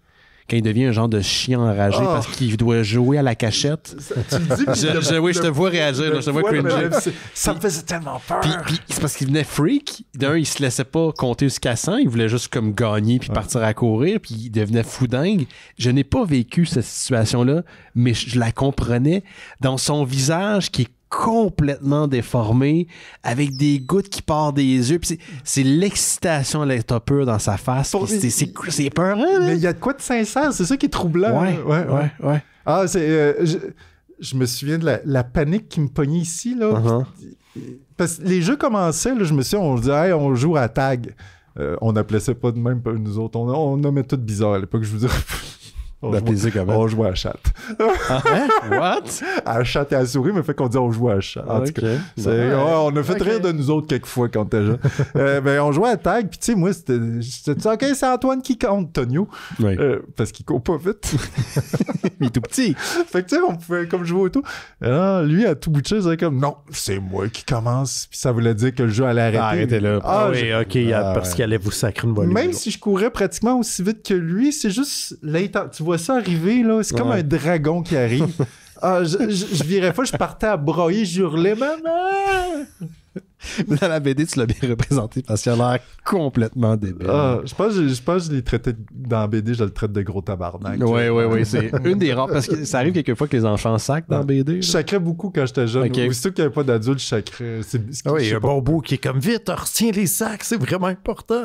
quand il devient un genre de chien enragé parce qu'il doit jouer à la cachette. Tu le dis, je te vois réagir, je te vois cringer. Ça me faisait tellement peur. Puis c'est parce qu'il venait freak. D'un, il se laissait pas compter jusqu'à 100. Il voulait juste comme gagner puis partir à courir. Puis il devenait fou dingue. Je n'ai pas vécu cette situation-là, mais je la comprenais dans son visage qui est complètement déformé, avec des gouttes qui partent des yeux. Puis c'est l'excitation à l'état pur dans sa face. C'est épeurant. Mais il y a de quoi de sincère. C'est ça qui est troublant. Ouais. Ah, je me souviens de la panique qui me pognait ici, là. Parce que les jeux commençaient, là, je me souviens, on disait, on joue à tag. On appelait ça pas de même, pas nous autres. On nommait tout bizarre à l'époque, je vous dirais. On jouait à chat. What? À chat et à souris, mais fait qu'on dit on jouait à chat. En tout cas, on a fait rire de nous autres quelques fois quand t'es jeune. On jouait à tag, puis tu sais, moi, c'était OK, c'est Antoine qui compte, Tonio. Oui. Parce qu'il court pas vite. Il est tout petit. Fait que tu sais, on pouvait comme jouer autour. Alors, lui, à tout bout de champ, c'était comme non, c'est moi qui commence. Puis ça voulait dire que le jeu allait arrêter. Arrêtez là. Oui, OK, parce qu'il allait vous sacrer une volée. Même si je courais pratiquement aussi vite que lui, c'est juste tu vois ça arriver, là, c'est comme un dragon qui arrive. Je virais pas, je partais à broyer, je hurlais « Maman! » Dans la BD, tu l'as bien représenté parce qu'il a l'air complètement débile. Je pense que je l'ai traité dans la BD, je le traite de gros tabarnak. Oui. C'est une des rares. Parce que ça arrive quelquefois que les enfants sacent dans la BD. Je sacrais beaucoup quand j'étais jeune. Okay. Aussitôt qu'il n'y avait pas d'adultes, je sacrais. Il y a un bon bout qui est comme vite, retiens les sacs, c'est vraiment important.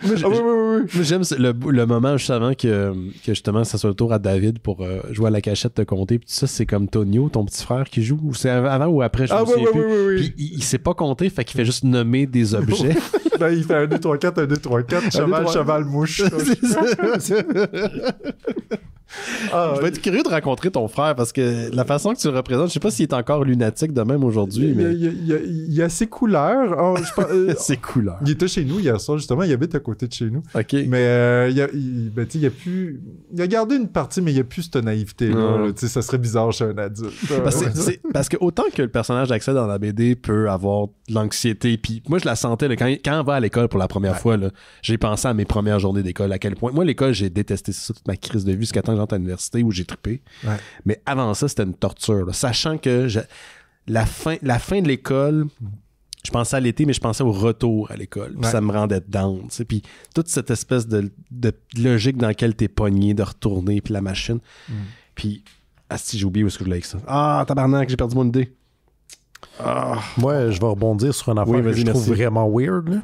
Oui. Moi, j'aime le moment juste avant que justement ça soit le tour à David pour jouer à la cachette de compter. Puis ça, c'est comme Tonio, ton petit frère, qui joue. Ou c'est avant ou après, je me souviens plus. Puis il sait pas compter, fait qu'il fait juste nommer des objets. Ben, il fait 1, 2, 3, 4, 1, 2, 3, 4, cheval, mouche. Je vais être curieux de rencontrer ton frère parce que la façon que tu le représentes, je sais pas s'il est encore lunatique de même aujourd'hui. Mais... Il y a ses couleurs. Ses couleurs. Il était chez nous hier soir, justement. Il habite à côté de chez nous. OK. Mais il a gardé une partie, mais il n'y a plus cette naïveté-là. Ça serait bizarre chez un adulte. Parce que autant que le personnage d'Axel dans la BD peut avoir de l'anxiété, puis moi je la sentais là, quand on va à l'école pour la première fois, là, j'ai pensé à mes premières journées d'école, à quel point. Moi, l'école, j'ai détesté ça, toute ma crise de vie jusqu'à temps que j'entre à l'université où j'ai trippé. Ouais. Mais avant ça, c'était une torture. Là. Sachant que la fin de l'école, je pensais à l'été, mais je pensais au retour à l'école. Puis ça me rendait down. Puis toute cette espèce de logique dans laquelle t'es pogné de retourner, puis la machine. Puis, si j'ai oublié où est-ce que je voulais avec ça. Tabarnak, j'ai perdu mon idée. Moi, je vais rebondir sur une affaire que je trouve vraiment weird. Là.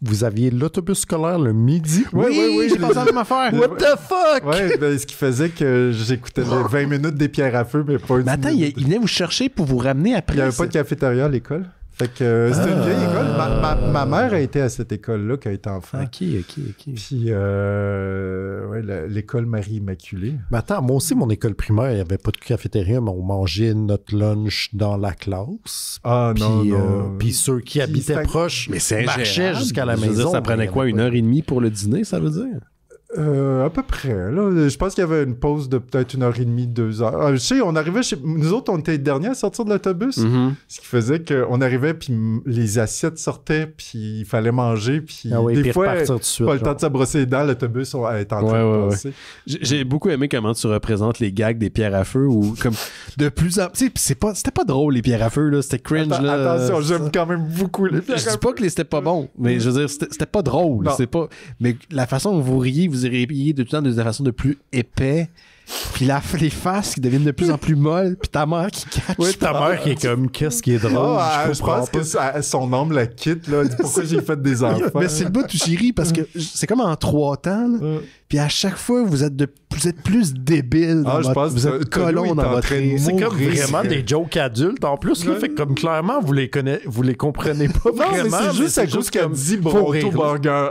Vous aviez l'autobus scolaire le midi. Oui, j'ai pensé à la même affaire. What the fuck? Ouais, ce qui faisait que j'écoutais les 20 minutes des pierres à feu, mais pas une. Mais attends, il venait vous chercher pour vous ramener après. Il n'y avait pas de cafétéria à l'école. Fait que c'était une vieille école. Ma mère a été à cette école-là quand elle était enfant. OK. Puis, l'école Marie-Immaculée. Mais attends, moi aussi, mon école primaire, il n'y avait pas de cafétéria, mais on mangeait notre lunch dans la classe. Non. Puis ceux qui habitaient proches marchaient jusqu'à la maison. Ça prenait quoi, 1h30 pour le dîner, ça veut dire? À peu près. Là. Je pense qu'il y avait une pause de peut-être 1h30, 2h. Je sais, on arrivait nous autres, on était les derniers à sortir de l'autobus. Ce qui faisait qu'on arrivait, puis les assiettes sortaient, puis il fallait manger, puis des fois, tout de suite, pas le temps de se brosser les dents, l'autobus est en train de passer. J'ai beaucoup aimé comment tu représentes les gags des pierres à feu, ou comme de plus en plus... C'était pas drôle, les pierres à feu, là. C'était cringe, là. Attention, j'aime quand même beaucoup les pierres à feu. Je dis pas que c'était pas bon, mais je veux dire, c'était pas drôle. Mais la façon dont vous riez, vous riez de tout le temps de façon de plus épais. Puis les faces qui deviennent de plus en plus molles, puis ta mère qui catch. Oui, ta mère qui est comme, qu'est-ce qui est drôle? Je pense que son âme la quitte, là. Elle dit pourquoi j'ai fait des enfants. Mais c'est le bout où j'y ris parce que c'est comme en 3 temps, là. Puis à chaque fois, vous êtes plus débile. Vous êtes colon dans votre rire. C'est comme vraiment des jokes adultes en plus. Là, fait que comme clairement, vous les comprenez pas vraiment. Mais c'est juste à cause qu'elle dit Bronto Burger.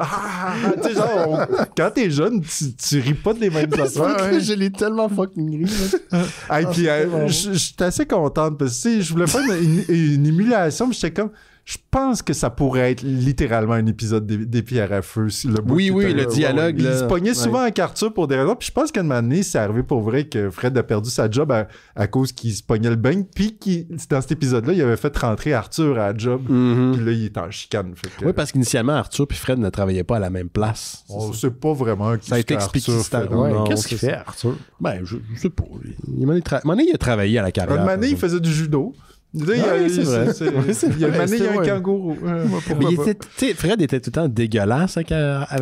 Tu sais, genre, quand t'es jeune, tu ris pas de les mêmes affaires. Je l'ai tellement fucking ri. Puis j'étais assez contente parce que je voulais faire une émulation, mais j'étais comme... Je pense que ça pourrait être littéralement un épisode des pierres à feu. Le dialogue. Il se pognait souvent avec Arthur pour des raisons. Puis je pense qu'à un moment donné, c'est arrivé pour vrai que Fred a perdu sa job à cause qu'il se pognait le bain. Puis dans cet épisode-là, il avait fait rentrer Arthur à la job. Puis là, il était en chicane. Oui, parce qu'initialement, Arthur et Fred ne travaillaient pas à la même place. On sait pas vraiment ça a été expliqué. Qu'est-ce qu'il fait, Arthur? Ben, je sais pas. Il a travaillé à la carrière. Un moment donné, il faisait du judo. C'est vrai. Il y a un kangourou. Mais Fred était tout le temps dégueulasse avec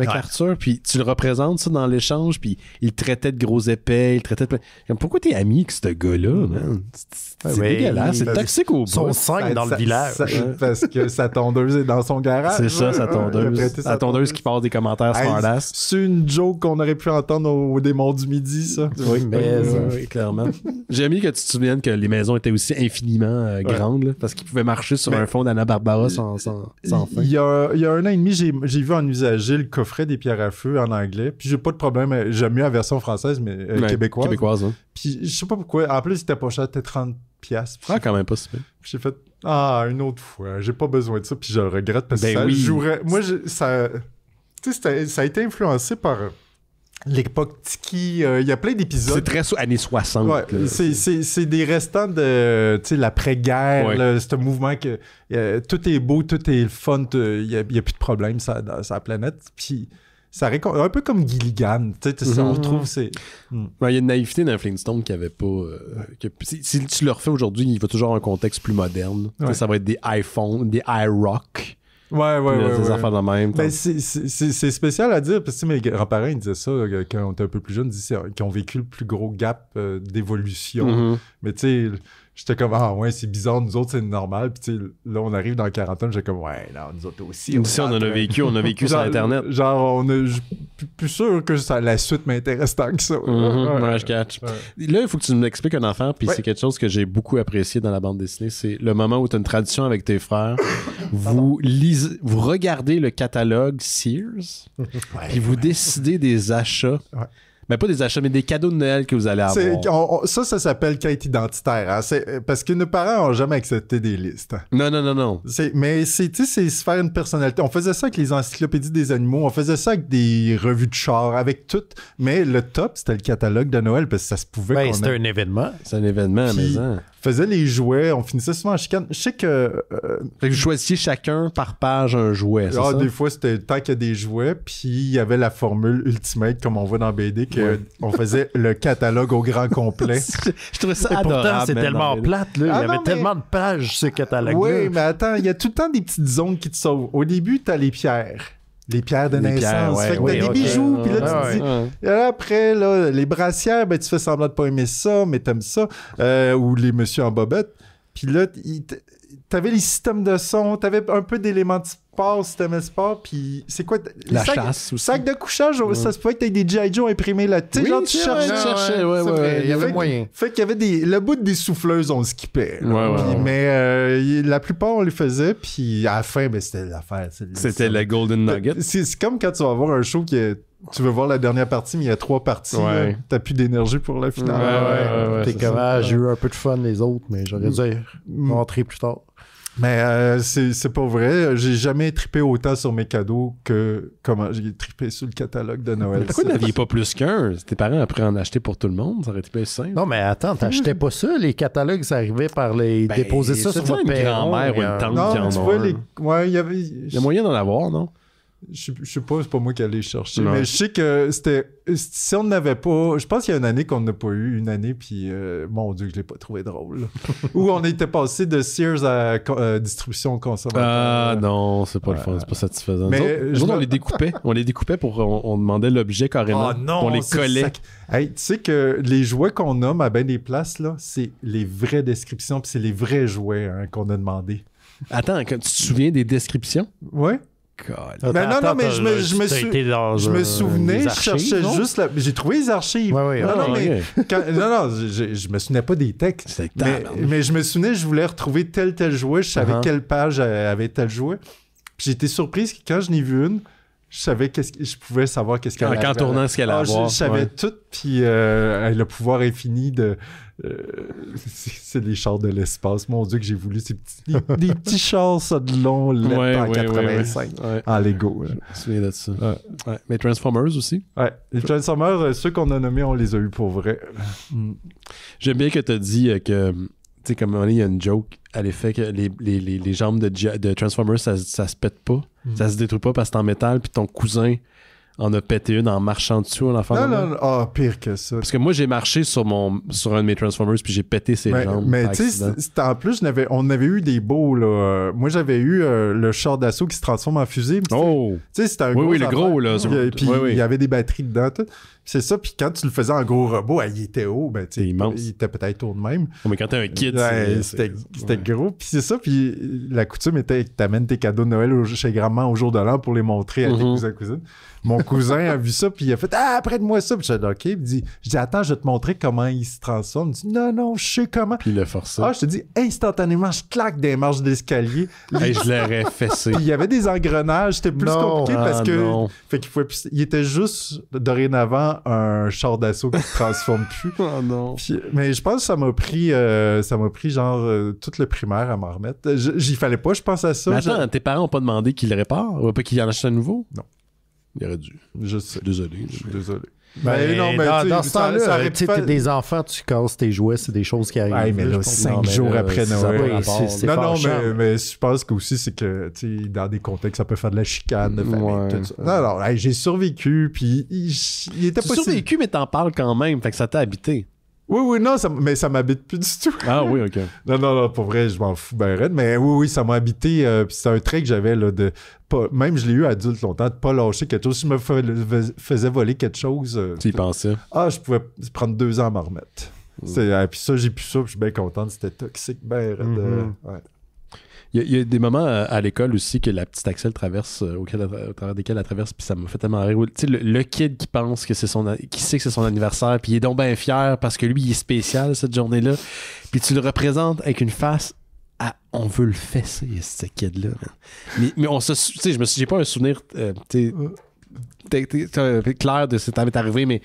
Arthur, puis tu le représentes ça dans l'échange, puis il le traitait de gros épais, pourquoi t'es ami avec ce gars-là, man? C'est dégueulasse, c'est toxique au bout. Son 5 dans le village. Parce que sa tondeuse est dans son garage. C'est ça, sa tondeuse. Sa tondeuse qui passe des commentaires smartass. C'est une joke qu'on aurait pu entendre au démon du midi, ça. Oui, clairement. J'ai aimé que tu te souviennes que les maisons étaient aussi infiniment grandes, là, parce qu'ils pouvaient marcher sur un fond d'Anna-Barbara sans fin. Il y a 1 an et demi, j'ai vu en usager le coffret des pierres à feu en anglais. Puis j'ai pas de problème. J'aime mieux la version française, mais québécoise. Puis je sais pas pourquoi. En plus, c'était pas cher, c'était 30$. Quand même pas si bien. J'ai fait une autre fois. J'ai pas besoin de ça, puis je le regrette parce que ça jouerait. Moi, ça a été influencé par l'époque Tiki. Il y a plein d'épisodes. C'est très années 60. Ouais, c'est des restants de l'après-guerre, ce mouvement que tout est beau, tout est fun, il y a plus de problème sur la planète. Puis un peu comme Gilligan. Tu sais, on retrouve c'est. Il y a une naïveté dans Flintstone qu'il n'y avait pas. Si tu le refais aujourd'hui, il va toujours avoir un contexte plus moderne. Ouais. Ça va être des iPhones, des iRock. Ouais. Des affaires de même. Ben, c'est spécial à dire parce que mes grands-parents ils disaient ça quand on était un peu plus jeunes, qu'ils ont vécu le plus gros gap d'évolution. Mais tu sais, j'étais comme ouais, c'est bizarre, nous autres c'est normal. Puis tu sais, là on arrive dans la quarantaine, j'étais comme ouais, non, nous autres aussi. On en a vécu sur Internet. Genre, je suis plus sûr que la suite m'intéresse tant que ça. Ouais, je catch. Là, il faut que tu m'expliques un affaire, puis c'est quelque chose que j'ai beaucoup apprécié dans la bande dessinée, c'est le moment où tu as une tradition avec tes frères. Vous regardez le catalogue Sears, puis vous décidez des achats. Ouais. Ben, pas des achats, mais des cadeaux de Noël que vous allez avoir. Ça s'appelle quête identitaire. Hein? Parce que nos parents n'ont jamais accepté des listes. Non. Mais c'est se faire une personnalité. On faisait ça avec les encyclopédies des animaux. On faisait ça avec des revues de chars, avec tout. Mais le top, c'était le catalogue de Noël parce que ça se pouvait. C'était un événement. C'est un événement à maison. Faisait les jouets, on finissait souvent en chicane. Je sais que... Fait que vous choisissiez chacun par page un jouet, c'est ça? Des fois, c'était tant qu'il y a des jouets, puis il y avait la formule Ultimate, comme on voit dans BD, qu'on faisait le catalogue au grand complet. Je trouvais ça adorable. Pourtant, c'est tellement plate, là. Il y avait tellement de pages, ce catalogue-là. Oui, mais attends, il y a tout le temps des petites zones qui te sauvent. Au début, t'as les pierres. Les pierres de naissance. Fait que t'as des bijoux, puis là, tu te dis... Et là, après, là, les brassières, ben, tu fais semblant de pas aimer ça, mais t'aimes ça. Ou les messieurs en bobette. Puis là, t'avais les systèmes de son, t'avais un peu d'éléments de sport, si t'aimais sport, puis c'est quoi... La chasse aussi. Sac de couchage, ça se pouvait que t'aies des G.I. Joe imprimés là. Tu sais, genre, tu cherchais. Il y avait moyen. Fait qu'il y avait le bout des souffleuses, on skippait. Mais la plupart, on les faisait, puis à la fin, ben, c'était l'affaire. C'était le Golden Nugget. C'est comme quand tu vas voir un show qui est... Tu veux voir la dernière partie, mais il y a 3 parties. Là, t'as plus d'énergie pour la finale. T'es comme, j'ai eu un peu de fun les autres, mais j'aurais dû rentrer plus tard. Mais c'est pas vrai. J'ai jamais trippé autant sur mes cadeaux que comment j'ai trippé sur le catalogue de Noël. Pourquoi vous n'aviez pas plus qu'un? Tes parents après en acheter pour tout le monde? Ça aurait été plus simple. Non, mais attattends, t'achetais pas ça? Les catalogues, ça arrivait par les... déposer ça sur votre grand-mère ou une tante qui en a. Il y a moyen d'en avoir, non? Je sais pas, c'est pas moi qui allais chercher. Non. Mais je sais que c'était... Si on n'avait pas... Je pense qu'il y a une année qu'on n'a pas eu. Une année, puis... mon Dieu, je l'ai pas trouvé drôle. Où on était passé de Sears à distribution consommateur. Ah non, c'est pas le fun. C'est pas satisfaisant. Mais nous autres, on les découpait. On les découpait pour... On demandait l'objet carrément. Ah non! On les collait. Hey, tu sais que les jouets qu'on nomme à bien des places, là, c'est les vraies descriptions, puis c'est les vrais jouets qu'on a demandé. Attends, tu te souviens des descriptions? Ouais. Mais je me souvenais, je cherchais juste j'ai trouvé les archives. Je me souvenais pas des textes. Mais je me souvenais, je voulais retrouver tel jouet, je savais quelle page avait tel jouet. Puis j'étais surprise que quand je n'ai vu une, je pouvais savoir qu'est-ce qu'elle avait. En tournant ce qu'elle avait. Je savais tout, puis le pouvoir infini de... c'est les chars de l'espace. Mon Dieu, que j'ai voulu des petits chars, ça, de long, en 85, en Lego. Je me souviens de ça. Mais Transformers aussi. Ouais, les Transformers, ceux qu'on a nommés, on les a eus pour vrai. J'aime bien que tu as dit que, tu sais, comme il y a une joke à l'effet que les jambes de Transformers, ça se pète pas. Ça se détruit pas parce que c'est en métal, puis ton cousin en a pété une en marchant dessus en enfant. Non, pire que ça. Parce que moi, j'ai marché sur un de mes Transformers puis j'ai pété ses jambes. Mais tu sais, en plus, on avait eu des beaux, là. Moi, j'avais eu le char d'assaut qui se transforme en fusée. Tu sais, c'était un gros. Oui, le gros, là. Puis il y avait des batteries dedans, tout. C'est ça, puis quand tu le faisais en gros robot, il était haut, ben tu sais, il était peut-être haut de même. Mais quand t'es un kid, c'était gros. Puis c'est ça, puis la coutume était que t'amènes tes cadeaux de Noël chez grand-mère au jour de l'an pour les montrer à tes cousins et cousines. Mon cousin a vu ça, puis il a fait « Ah, prête-moi ça! » Puis j'ai dit « OK. » Je dis « Attends, je vais te montrer comment il se transforme. » Il dit « Non, je sais comment. » Puis il a forcé. Ah, je te dis, instantanément, je claque des marches d'escalier. Je l'aurais fessé. Puis il y avait des engrenages, c'était plus compliqué parce que... Fait qu'il il était juste, dorénavant, un char d'assaut qui se transforme plus. Oh non. Puis, mais je pense que ça m'a pris genre tout le primaire à m'en remettre. J'y fallait pas, je pense à ça. Mais attends, tes parents ont pas demandé qu'il le répare ou pas qu'il en achète un nouveau? Non. Il aurait dû. Je sais. Désolé. Désolé. Ben, non, mais dans ce temps-là, tu sais, fait... des enfants, tu casses tes jouets, c'est des choses qui arrivent. Ouais, mais là, 5 jours après Noël. C'est non, mais je pense qu'aussi, c'est que, tu sais, dans des contextes, ça peut faire de la chicane de famille, tout ça. Non, j'ai survécu, puis il était pas survécu, mais t'en parles quand même, fait que ça t'a habité. Oui, non, mais ça m'habite plus du tout. Ah oui, OK. Non, pour vrai, je m'en fous ben raide, mais oui, ça m'a habité, puis c'est un trait que j'avais, là, de pas, même je l'ai eu adulte longtemps, de pas lâcher quelque chose. Si je me faisais voler quelque chose... tu y pensais? Je pouvais prendre 2 ans à m'en remettre. Puis ça, j'ai plus ça, puis je suis bien content, c'était toxique, ben raide. Ouais. Il y a des moments à l'école aussi que la petite Axel traverse, au travers desquels elle traverse, puis ça me fait tellement rire. Tu sais, le kid qui pense que qui sait que c'est son anniversaire, puis il est donc bien fier parce que lui, il est spécial cette journée-là. Puis tu le représentes avec une face on veut le fesser, ce kid-là. Mais on se... Tu sais, j'ai pas un souvenir clair de ce qui t'est arrivé, mais...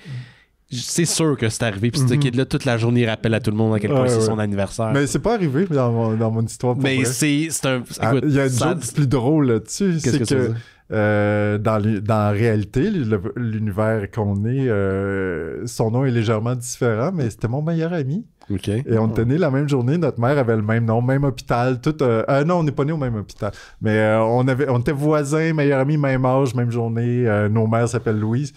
C'est sûr que c'est arrivé. Puis ce kid-là, toute la journée, il rappelle à tout le monde à quel point c'est son anniversaire. Mais c'est pas arrivé dans mon histoire. Mais c'est un... Écoute, il y a une chose plus drôle là-dessus. Qu'est-ce c'est que dans la réalité, l'univers qu'on est, son nom est légèrement différent, mais c'était mon meilleur ami. OK. Et on était nés la même journée. Notre mère avait le même nom, même hôpital. Tout, non, on n'est pas nés au même hôpital. Mais on était voisins, meilleurs amis, même âge, même journée. Nos mères s'appellent Louise.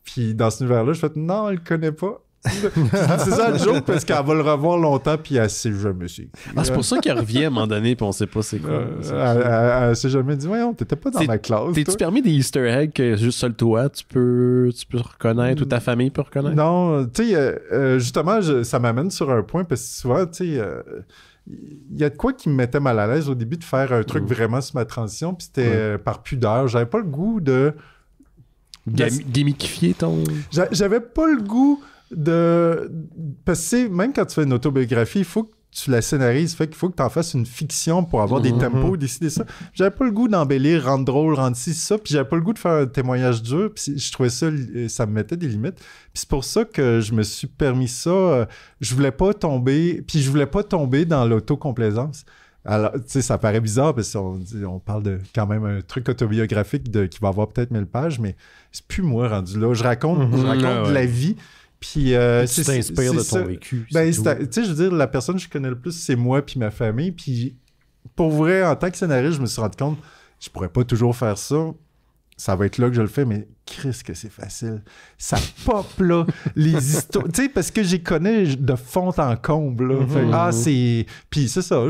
Puis dans cet univers-là, je fais non, elle le connaît pas. C'est ça le joke, parce qu'elle va le revoir longtemps, puis elle sait jamais c'est. C'est pour ça qu'elle revient à un moment donné, puis on sait pas c'est quoi. Elle s'est jamais dit, voyons, t'étais pas dans ma classe. T'es-tu permis des Easter eggs que juste seul toi, tu peux reconnaître, ou ta famille peut reconnaître? Non, tu sais, justement, ça m'amène sur un point, parce que souvent, tu sais, il y a de quoi qui me mettait mal à l'aise au début de faire un truc vraiment sur ma transition, puis c'était par pudeur. J'avais pas le goût de... Gamifier ton... J'avais pas le goût de... Parce que même quand tu fais une autobiographie, il faut que tu la scénarises, fait qu'il faut que tu en fasses une fiction pour avoir des tempos, décider ça. J'avais pas le goût d'embellir, rendre drôle, rendre ci, ça, puis j'avais pas le goût de faire un témoignage dur, puis je trouvais ça me mettait des limites. Puis c'est pour ça que je me suis permis ça. Je voulais pas tomber dans l'autocomplaisance. Alors, tu sais, ça paraît bizarre parce qu'on parle de quand même un truc autobiographique qui va avoir peut-être 1000 pages, mais c'est plus moi rendu là. Je raconte de la vie. Puis, tu t'inspires de ton vécu. Ben, tu sais, je veux dire, la personne que je connais le plus, c'est moi puis ma famille. Puis, pour vrai, en tant que scénariste, je me suis rendu compte, je pourrais pas toujours faire ça. Ça va être là que je le fais, mais Christ que c'est facile. Ça pop, là, les histoires. Tu sais, parce que j'y connais de fond en comble, là. C'est... Puis c'est ça.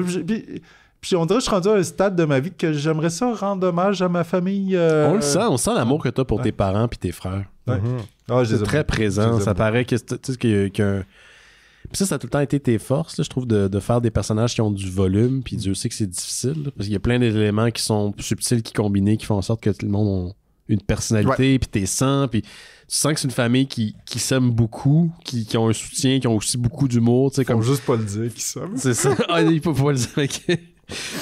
Puis on dirait que je suis rendu à un stade de ma vie que j'aimerais ça rendre hommage à ma famille. On sent l'amour que tu as pour tes parents puis tes frères. Ouais. C'est très présent. Ça paraît que qu'il y a un... Puis ça a tout le temps été tes forces, là, je trouve, de faire des personnages qui ont du volume, puis Dieu sait que c'est difficile, là, parce qu'il y a plein d'éléments qui sont subtils, qui combinés, qui font en sorte que tout le monde a une personnalité, puis t'es sens, puis tu sens que c'est une famille qui s'aime beaucoup, qui ont un soutien, qui ont aussi beaucoup d'humour. Ils font juste pas le dire qu'ils s'aiment. C'est ça. Il faut pas le dire, ok.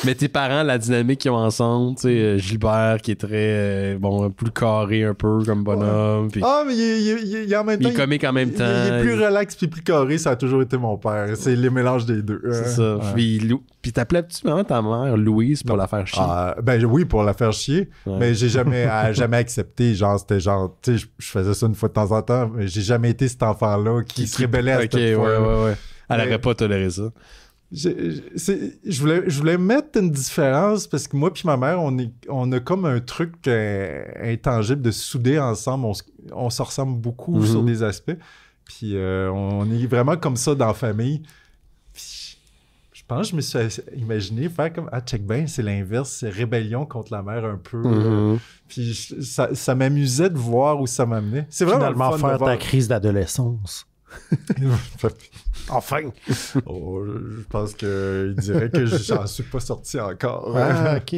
Mais tes parents, la dynamique qu'ils ont ensemble, tu sais, Gilbert qui est très, plus carré un peu comme bonhomme. Pis... mais il en même temps... Il est comique en même temps. Il est plus relax puis plus carré, ça a toujours été mon père. C'est les mélanges des deux. C'est ça. Ouais. Puis t'appelais-tu vraiment ta mère Louise pour la faire chier? Ben oui, pour la faire chier. Ouais. Mais j'ai jamais accepté. Genre, c'était genre, tu sais, je faisais ça une fois de temps en temps, mais j'ai jamais été cet enfant-là qui se rébellait à cette fois. Ouais. Elle n'aurait pas toléré ça. Je voulais mettre une différence parce que moi puis ma mère, on a comme un truc intangible de souder ensemble. On se ressemble beaucoup sur des aspects. Puis on est vraiment comme ça dans la famille. Puis, je pense que je me suis imaginé faire comme check ben, c'est l'inverse, c'est rébellion contre la mère un peu. Puis ça m'amusait de voir où ça m'amenait. C'est vraiment finalement le fun faire de voir. Ta crise d'adolescence. Enfin! Je pense qu'il dirait que j'en suis pas sorti encore. OK.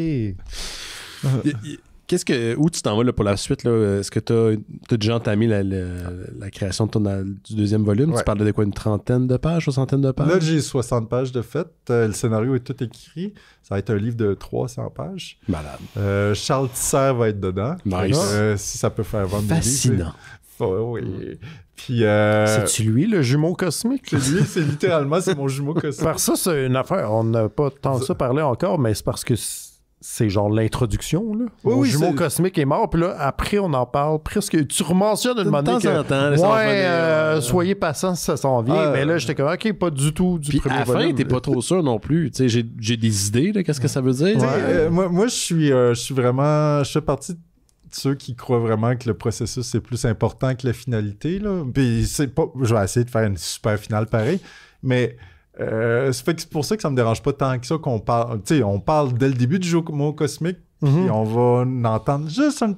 Où tu t'en vas là, pour la suite? Là? Est-ce que tu as déjà entamé la création du deuxième volume? Tu parles de quoi, une trentaine de pages, soixantaine de pages? Là, j'ai 60 pages de fait. Le scénario est tout écrit. Ça va être un livre de 300 pages. Malade. Charles Tisser va être dedans. Nice. Si ça peut faire vendre fascinant. Des livres. Oui. Puis, c'est-tu lui, le jumeau cosmique? C'est littéralement, c'est mon jumeau cosmique. Par ça, c'est une affaire. On n'a pas tant ça parlé encore, mais c'est parce que c'est genre l'introduction, là. Oui, Mon oui, jumeau c'est- cosmique est mort, puis là, après, on en parle presque... Tu rementionnes une De manière temps que... en temps, ça va venir. soyez patient, ça s'en vient. Mais là, j'étais comme, OK, pas du tout du Puis premier à la fin, volume. t'es pas trop sûr non plus. Tu sais, j'ai des idées, là, qu'est-ce que ça veut dire? Moi, je suis vraiment... Je fais partie de ceux qui croient vraiment que le processus, c'est plus important que la finalité, là. Puis c'est pas... Je vais essayer de faire une super finale pareil, mais... c'est pour ça que ça me dérange pas tant que ça qu'on parle. Tu sais, on parle dès le début du jumeau cosmique, puis on va en entendre juste un...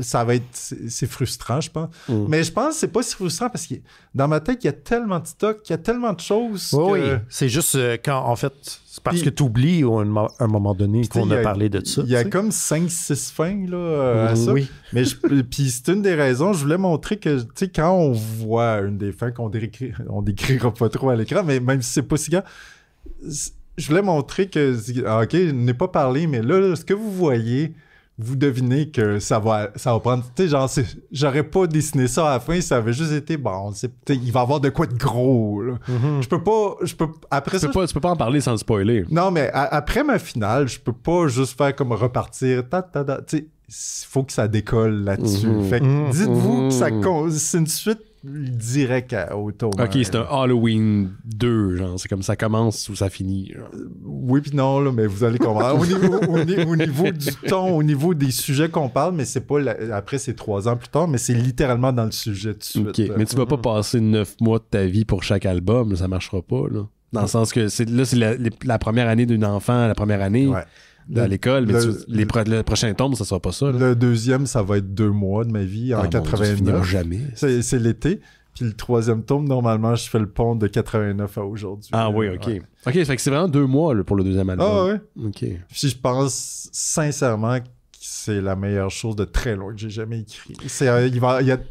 Ça va être... C'est frustrant, je pense. Mais je pense que c'est pas si frustrant parce que dans ma tête, il y a tellement de stock, il y a tellement de choses Oui, que... oui. C'est juste quand, en fait, c'est parce Puis- que tu oublies à un moment donné Puis, tu sais, qu'on il y a a- parlé de ça. Il y a tu sais. comme 5-6 fins là, à ça. Oui. Mais puis c'est une des raisons, je voulais montrer que, tu sais, quand on voit une des fins qu'on décrira pas trop à l'écran, mais même si c'est pas si grand, je voulais montrer que, OK, n'est pas parlé, mais là, ce que vous voyez, vous devinez que ça va prendre, tu sais, genre, j'aurais pas dessiné ça à la fin, ça avait juste été, bon, il va y avoir de quoi de gros, là. Après ça, Tu peux pas en parler sans le spoiler. non, mais après ma finale, je peux pas juste faire comme repartir. Tu sais, il faut que ça décolle là-dessus. Fait que dites-vous que c'est une suite directe au tome. Ok, c'est un Halloween 2, genre. C'est comme ça commence ou ça finit. Genre. Oui puis non, là, mais vous allez comprendre. Au niveau du ton, au niveau des sujets qu'on parle, mais c'est pas... Après, c'est 3 ans plus tard, mais c'est littéralement dans le sujet de suite. Ok, mais tu vas pas passer 9 mois de ta vie pour chaque album, ça marchera pas, là. Dans le sens que c'est la première année d'un enfant, la première année Ouais. à l'école, mais le prochain tome, ça sera pas ça. Là. Le deuxième, ça va être 2 mois de ma vie en Mon Dieu, ça 89. finira jamais. C'est l'été. Puis le 3e tome, normalement, je fais le pont de 89 à aujourd'hui. Ah oui, ok. Ouais. Ok, ça fait que c'est vraiment 2 mois là, pour le deuxième album. Ah ouais. Ok. Puis je pense sincèrement que c'est la meilleure chose de très loin que j'ai jamais écrit. Il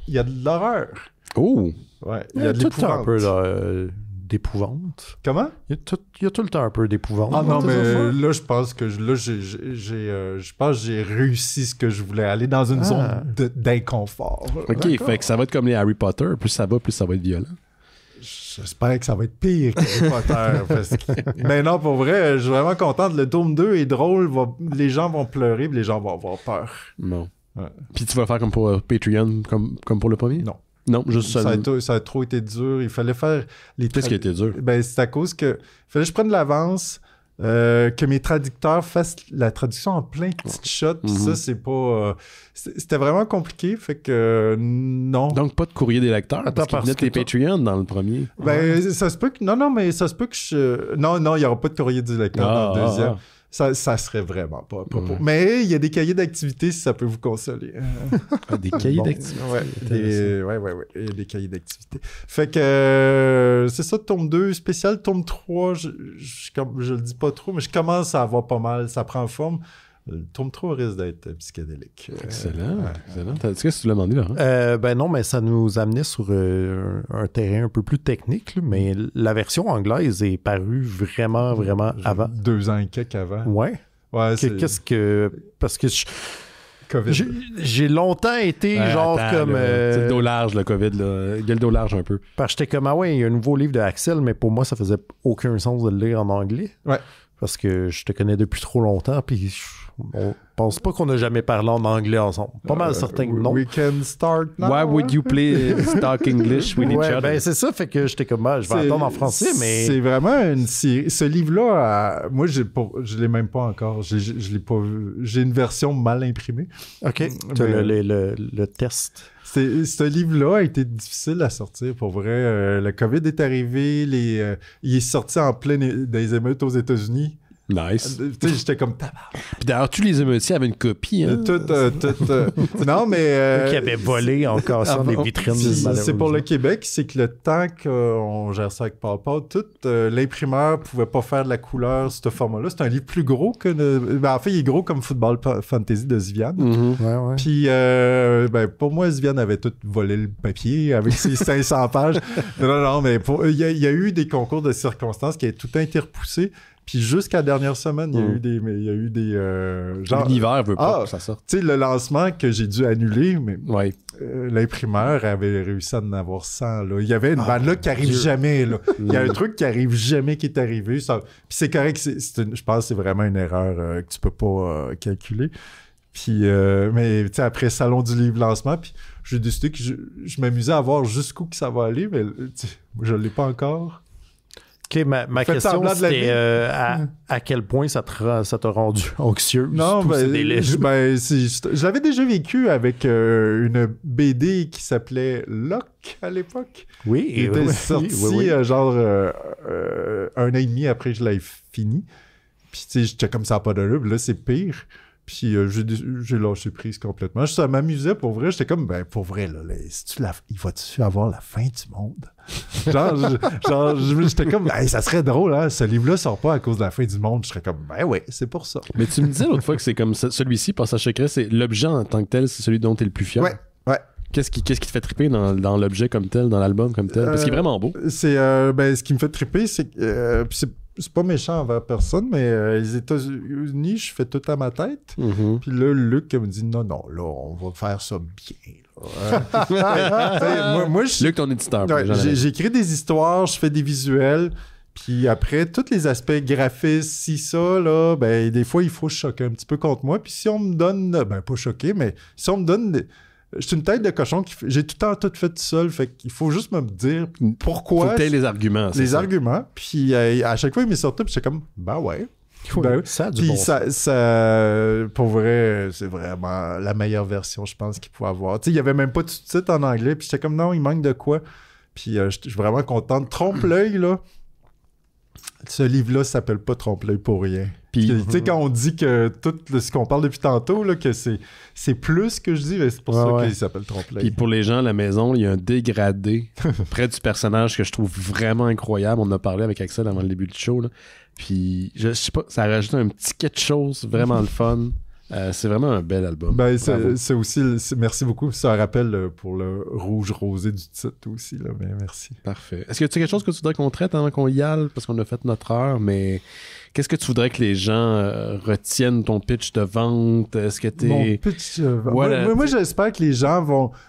y a de l'horreur. Oh! Ouais, Il il y a de tout le temps un l'épouvante. peu d'épouvante. Comment? Il y a tout le temps un peu d'épouvante. Ah non, dans tes mais affaires. là, je pense que je pense que j'ai réussi ce que je voulais, aller dans une zone d'inconfort. Ok, fait que ça va être comme les Harry Potter. Plus ça va être violent. J'espère que ça va être pire que Harry Potter. Mais non, pour vrai, je suis vraiment content. Le tome 2 est drôle. Les gens vont pleurer, puis les gens vont avoir peur. Non. Ouais. Puis tu vas le faire comme pour Patreon, comme pour le premier? Non. Non, juste Ça a trop été dur. Il fallait faire les... Qu'est-ce qui a été dur? Ben, c'est à cause que... Il fallait que je prenne de l'avance, que mes traducteurs fassent la traduction en plein petites shots. Puis ça, c'est pas... c'était vraiment compliqué. Fait que non. Donc, pas de courrier des lecteurs, Attends, parce qu'il venait de tes Patreon dans le premier. Ben, ça se peut que... Non, mais ça se peut que je... Non, il n'y aura pas de courrier du lecteur dans le deuxième. Ça serait vraiment pas à propos. Mais il y a des cahiers d'activité si ça peut vous consoler. Des cahiers d'activité. Ouais, il y a des cahiers d'activité. Fait que c'est ça, tome 2 spécial. Tome 3, je le dis pas trop, mais je commence à avoir pas mal. Ça prend forme. Le tome 3 risque d'être psychédélique. Excellent. Excellent. Qu'est-ce que tu l'as demandé, Laurent? Ben non, mais ça nous amenait sur un terrain un peu plus technique, là, mais la version anglaise est parue vraiment, vraiment avant. 2 ans et quelques avant. Ouais. Qu'est-ce que... Parce que COVID. j'ai longtemps été genre attends, comme... C'est le dos large, le COVID. Là. Il y a le dos large un peu. Parce que j'étais comme, ah ouais, il y a un nouveau livre de Axel, mais pour moi, ça faisait aucun sens de le lire en anglais. Ouais. Parce que je te connais depuis trop longtemps, puis on pense pas qu'on a jamais parlé en anglais ensemble. Pas mal certain que non. We can start now. Why would you play talk English with each other? Ben c'est ça, fait que j'étais comme, je vais attendre en français, mais... C'est vraiment une série. Ce livre-là, moi, je l'ai même pas encore. Je l'ai pas vu. J'ai une version mal imprimée. OK. T'as le test. Ce livre-là a été difficile à sortir, pour vrai. Le COVID est arrivé, il est sorti en plein des émeutes aux États-Unis. Nice. Tu sais, j'étais comme tabac. Puis d'ailleurs, tous les émeutiers avaient une copie. Hein? Non, mais... qui avait volé en cassant des vitrines. C'est pour le Québec, c'est que le temps qu'on gère ça avec Papa, l'imprimeur pouvait pas faire de la couleur sur ce format-là. C'est un livre plus gros que... en fait, il est gros comme Football Fantasy de Sviane. Mm-hmm. Puis, pour moi, Sviane avait tout volé le papier avec ses 500 pages. Non, mais il y a eu des concours de circonstances qui avaient tout le temps été repoussés. Puis jusqu'à la dernière semaine, il y a eu des genre... L'univers veut pas que ça sorte. Tu sais, le lancement que j'ai dû annuler, mais l'imprimeur avait réussi à en avoir 100. Là. Il y avait une bande là qui arrive jamais. Là. Il y a un truc qui arrive jamais qui est arrivé. Puis c'est correct, je pense que c'est vraiment une erreur que tu peux pas calculer. Puis, mais tu sais, après Salon du livre lancement, puis j'ai décidé que je m'amusais à voir jusqu'où que ça va aller, mais je l'ai pas encore. OK, ma question, c'était à quel point ça t'a rendu anxieux? Non, je l'avais déjà vécu avec une BD qui s'appelait Locke à l'époque. Oui. Il était sorti genre un an et demi après que je l'avais fini. Puis tu sais, j'étais comme ça, pas de là, là c'est pire. Puis j'ai lâché prise complètement. Ça m'amusait pour vrai. J'étais comme, pour vrai, là, il va-tu avoir la fin du monde? J'étais comme, ça serait drôle, hein? Ce livre-là sort pas à cause de la fin du monde. Je serais comme, ouais, c'est pour ça. Mais tu me disais l'autre fois que c'est comme celui-ci, Passage secret, c'est l'objet en tant que tel, c'est celui dont tu es le plus fier. Ouais. Qu'est-ce qui te fait triper dans l'objet comme tel, dans l'album comme tel? Parce qu'il est vraiment beau. C'est, ce qui me fait triper, c'est que c'est pas méchant envers personne, mais les États-Unis, je fais tout à ma tête. Mm-hmm. Puis là, Luc me dit non, là, on va faire ça bien. Luc, ton éditeur. J'écris des histoires, je fais des visuels. Puis après, tous les aspects graphistes, ça, là, des fois, il faut choquer un petit peu contre moi. Puis si on me donne, pas choquer, mais si on me donne... Je suis une tête de cochon j'ai tout le temps tout fait tout seul, fait qu'il faut juste me dire pourquoi. Faut que t'aies les arguments. Les arguments, puis à chaque fois il m'est sorti, puis j'étais comme, ouais. Ça a du puis bon ça, pour vrai, c'est vraiment la meilleure version, je pense, qu'il pouvait avoir. Tu sais, il y avait même pas de sous-titres en anglais, puis j'étais comme, non, il manque de quoi. Puis je suis vraiment content. Trompe-l'œil, là. Ce livre-là s'appelle pas Trompe-l'œil pour rien. Tu sais, quand on dit que tout ce qu'on parle depuis tantôt, là, que c'est plus que je dis, c'est pour ça qu'il s'appelle Trompe-l'œil. Puis pour les gens à la maison, il y a un dégradé près du personnage que je trouve vraiment incroyable. On en a parlé avec Axel avant le début du show. Là. Puis je sais pas, ça a rajouté un petit quelque chose vraiment le fun. C'est vraiment un bel album. C'est aussi... merci beaucoup. C'est un rappel pour le rouge rosé du titre aussi. Là, mais merci. Parfait. Est-ce que tu as quelque chose que tu voudrais qu'on traite avant qu'on y aille? Parce qu'on a fait notre heure, mais qu'est-ce que tu voudrais que les gens retiennent ton pitch de vente? Est-ce que t'es... Mon pitch de vente? Moi, j'espère que les gens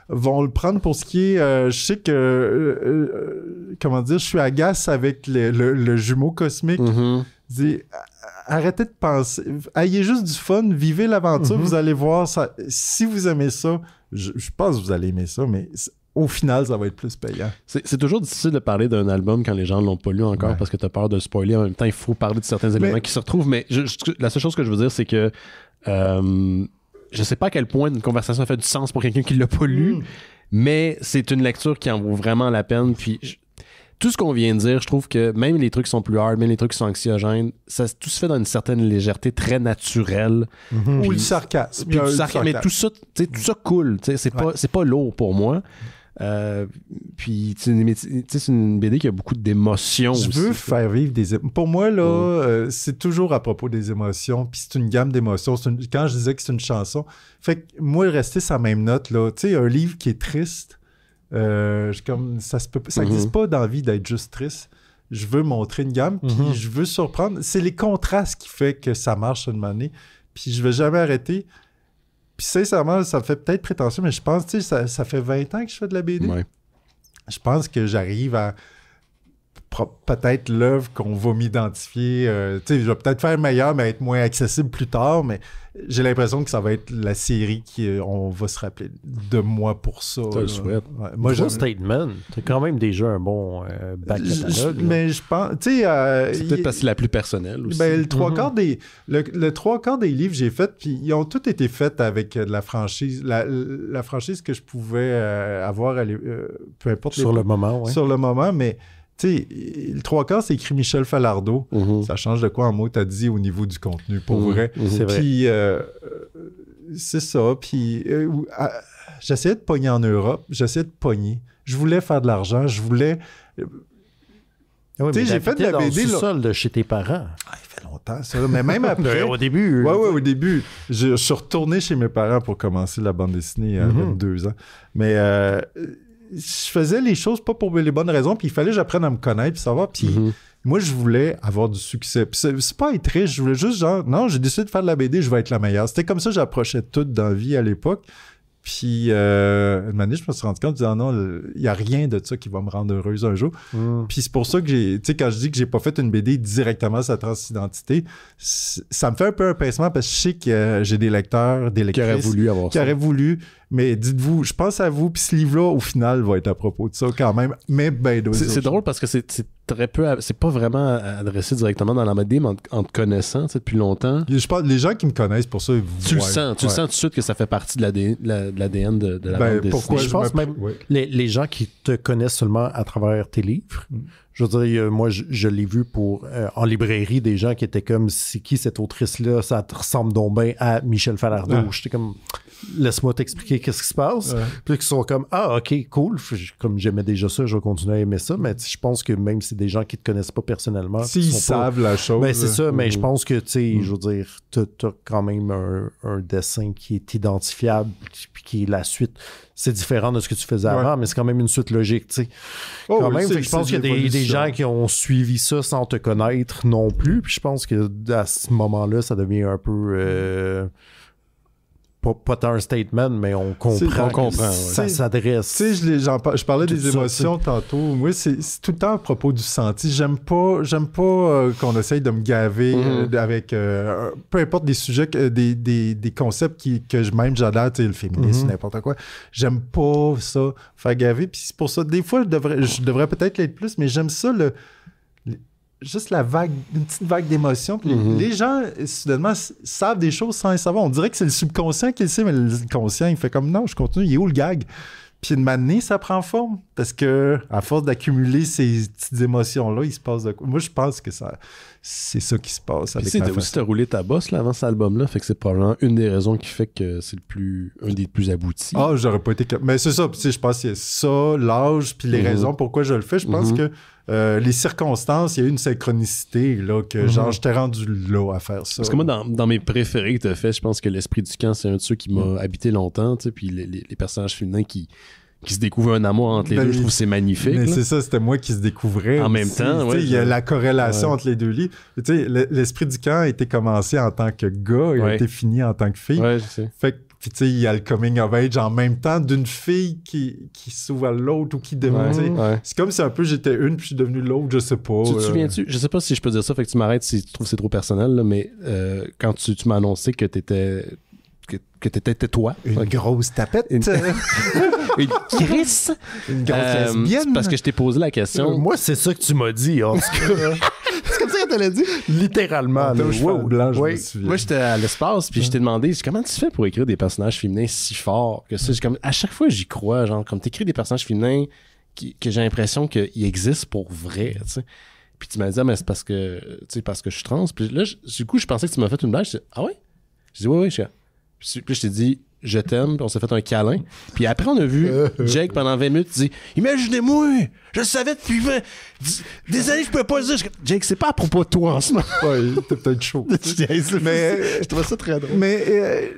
vont le prendre pour ce qui est... je sais que... comment dire? Je suis agace avec le jumeau cosmique. Mm-hmm. Arrêtez de penser. Ayez juste du fun, vivez l'aventure, vous allez voir ça. Si vous aimez ça, je pense que vous allez aimer ça, mais au final, ça va être plus payant. C'est toujours difficile de parler d'un album quand les gens ne l'ont pas lu encore parce que tu as peur de le spoiler. En même temps, il faut parler de certains éléments qui se retrouvent, mais la seule chose que je veux dire, c'est que je sais pas à quel point une conversation fait du sens pour quelqu'un qui l'a pas lu, mais c'est une lecture qui en vaut vraiment la peine. Puis tout ce qu'on vient de dire, je trouve que même les trucs qui sont plus hard, même les trucs qui sont anxiogènes, tout se fait dans une certaine légèreté très naturelle. Mm-hmm. Ou le sarcasme. Mais tout ça coule. C'est pas lourd pour moi. Puis c'est une BD qui a beaucoup d'émotions aussi. Je veux faire vivre des émotions. Pour moi, là, c'est toujours à propos des émotions. Puis c'est une gamme d'émotions. Quand je disais que c'est une chanson, fait que moi, rester sur la même note, là, tu sais, un livre qui est triste, comme ça n'existe pas d'envie d'être juste triste. Je veux montrer une gamme, puis je veux surprendre. C'est les contrastes qui fait que ça marche une année. Puis je vais jamais arrêter. Puis sincèrement, ça me fait peut-être prétentieux, mais je pense, tu sais, ça fait 20 ans que je fais de la BD. Ouais. Je pense que j'arrive à peut-être l'œuvre qu'on va m'identifier. Tu sais, je vais peut-être faire meilleur, mais être moins accessible plus tard, mais j'ai l'impression que ça va être la série on va se rappeler de moi pour ça. Ça le souhaite. Ouais, moi, gros statement. T'as quand même déjà un bon back catalogue. Mais je pense, tu sais... c'est peut-être parce que c'est la plus personnelle aussi. Ben, le trois quarts des livres que j'ai faits, puis ils ont tous été faits avec de la franchise. La franchise que je pouvais avoir, peu importe. Sur le moment, oui. Sur le moment, mais... Tu sais, le trois quarts, c'est écrit Michel Falardeau. Ça change de quoi en mots t'as dit au niveau du contenu, pour vrai. C'est vrai. Puis, c'est ça. Puis, j'essayais de pogner en Europe. J'essayais de pogner. Je voulais faire de l'argent. Je voulais... Oui, tu sais, j'ai fait de la BD... Dans le sol de chez tes parents. Ah, il fait longtemps, ça. Mais même après... Au début. Oui, au début. Je suis retourné chez mes parents pour commencer la bande dessinée à 22 ans. Mais... je faisais les choses pas pour les bonnes raisons, puis il fallait que j'apprenne à me connaître, puis savoir. Puis Moi, je voulais avoir du succès. Puis c'est pas être riche, je voulais juste genre, non, j'ai décidé de faire de la BD, je vais être la meilleure. C'était comme ça que j'approchais tout dans la vie à l'époque. Puis, une année, je me suis rendu compte, disant non, il n'y a rien de ça qui va me rendre heureuse un jour. Puis c'est pour ça que tu sais, quand je dis que j'ai pas fait une BD directement sur la transidentité, ça me fait un peu un pincement parce que je sais que j'ai des lecteurs, des lectrices qui auraient voulu avoir ça. Qui auraient voulu, mais dites-vous, je pense à vous, puis ce livre-là, au final, va être à propos de ça quand même, mais ben c'est drôle parce que c'est très peu, c'est pas vraiment adressé directement dans la BD, mais en te connaissant depuis longtemps. Je pense les gens qui me connaissent pour ça, tu le sens tout de suite que ça fait partie de l'ADN de la bande dessinée. Pourquoi je pense même les gens qui te connaissent seulement à travers tes livres. Je veux dire, moi, je l'ai vu en librairie, des gens qui étaient comme, c'est qui cette autrice-là? Ça ressemble donc bien à Michel Falardeau. J'étais comme, laisse-moi t'expliquer qu'est-ce qui se passe. Puis ils sont comme, ah, ok, cool. Comme j'aimais déjà ça, je vais continuer à aimer ça. Mais je pense que même si c'est des gens qui te connaissent pas personnellement. S'ils savent la chose. Ben, c'est ça, mais je pense que, tu sais, je veux dire, t'as quand même un dessin qui est identifiable, puis qui est la suite. C'est différent de ce que tu faisais avant, mais c'est quand même une suite logique, tu sais. Quand même, je pense qu'il y a des gens qui ont suivi ça sans te connaître non plus, puis je pense que à ce moment-là, ça devient un peu... pas tant un statement, mais on comprend. Ça s'adresse. Tu sais, je parlais des émotions tantôt. Moi, c'est tout le temps à propos du senti. J'aime pas qu'on essaye de me gaver avec peu importe des sujets, des concepts que même j'adore, tu sais, le féminisme, n'importe quoi. J'aime pas ça, faire gaver. Puis c'est pour ça, des fois, je devrais peut-être l'être plus, mais j'aime ça juste une petite vague d'émotion. Puis les gens, soudainement, savent des choses sans les savoir. On dirait que c'est le subconscient qui le sait, mais le conscient, il fait comme non, je continue, il est où le gag? Puis une matinée, ça prend forme. Parce que à force d'accumuler ces petites émotions-là, il se passe de quoi? Moi, je pense que c'est ça qui se passe avec ma aussi, t'as roulé ta bosse là, avant cet album-là, fait que c'est probablement une des raisons qui fait que c'est un des plus aboutis. Ah, j'aurais pas été... Mais c'est ça, tu sais, je pense qu'il y a ça, l'âge, puis les raisons pourquoi je le fais. Je pense que les circonstances, il y a eu une synchronicité, là, que genre, j'étais rendu là à faire ça. Parce que moi, dans mes préférés que t'as fait, je pense que L'Esprit du camp, c'est un de ceux qui m'a habité longtemps, tu sais, puis les personnages féminins qui se découvrent un amour entre les deux, je trouve que c'est magnifique. Mais c'est ça, c'était moi qui se découvrais. En même temps, il y a la corrélation entre les deux livres. Tu sais, L'Esprit du camp a été commencé en tant que gars, il a été fini en tant que fille. Ouais, je sais. Fait que, puis tu sais, il y a le coming of age en même temps d'une fille qui s'ouvre à l'autre ou qui devient... C'est comme si un peu j'étais une puis je suis devenu l'autre, je sais pas. Tu te souviens-tu? Je sais pas si je peux dire ça, fait que tu m'arrêtes si tu trouves que c'est trop personnel, là, mais quand tu m'as annoncé que t'étais toi. Une grosse tapette. Une crisse. Une grosse lesbienne. Parce que je t'ai posé la question. Moi, c'est ça que tu m'as dit, en tout cas. C'est comme ça qu'elle te l'a dit? Littéralement. Moi, j'étais à l'espace, puis je t'ai demandé comment tu fais pour écrire des personnages féminins si forts que ça? À chaque fois, j'y crois. Genre, comme t'écris des personnages féminins que j'ai l'impression qu'ils existent pour vrai, tu sais. Puis tu m'as dit, mais c'est parce que je suis trans. Puis là, du coup, je pensais que tu m'as fait une blague. Je dis, ah ouais? Je dis, oui. Puis je t'ai dit, je t'aime, puis on s'est fait un câlin. Puis après, on a vu Jake pendant 20 minutes dire, imaginez-moi, je le savais depuis des années, je pouvais pas le dire. Jake, c'est pas à propos de toi en ce moment. Ouais, t'es peut-être chaud. Mais je trouve ça très drôle. Mais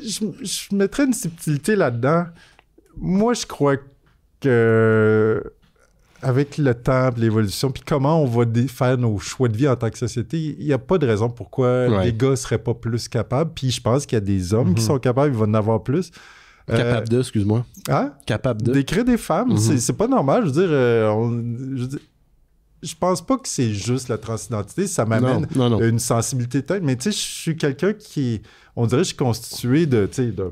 je mettrais une subtilité là-dedans. Moi, je crois que avec le temps, l'évolution, puis comment on va faire nos choix de vie en tant que société, il n'y a pas de raison pourquoi les gars ne seraient pas plus capables. Puis je pense qu'il y a des hommes qui sont capables, ils vont en avoir plus. Capable de, excuse-moi. Hein? Capable de. D'écrire des femmes, c'est pas normal. Je veux dire, je pense pas que c'est juste la transidentité, ça m'amène une sensibilité de tête, mais tu sais, je suis quelqu'un qui, on dirait, je suis constitué d'un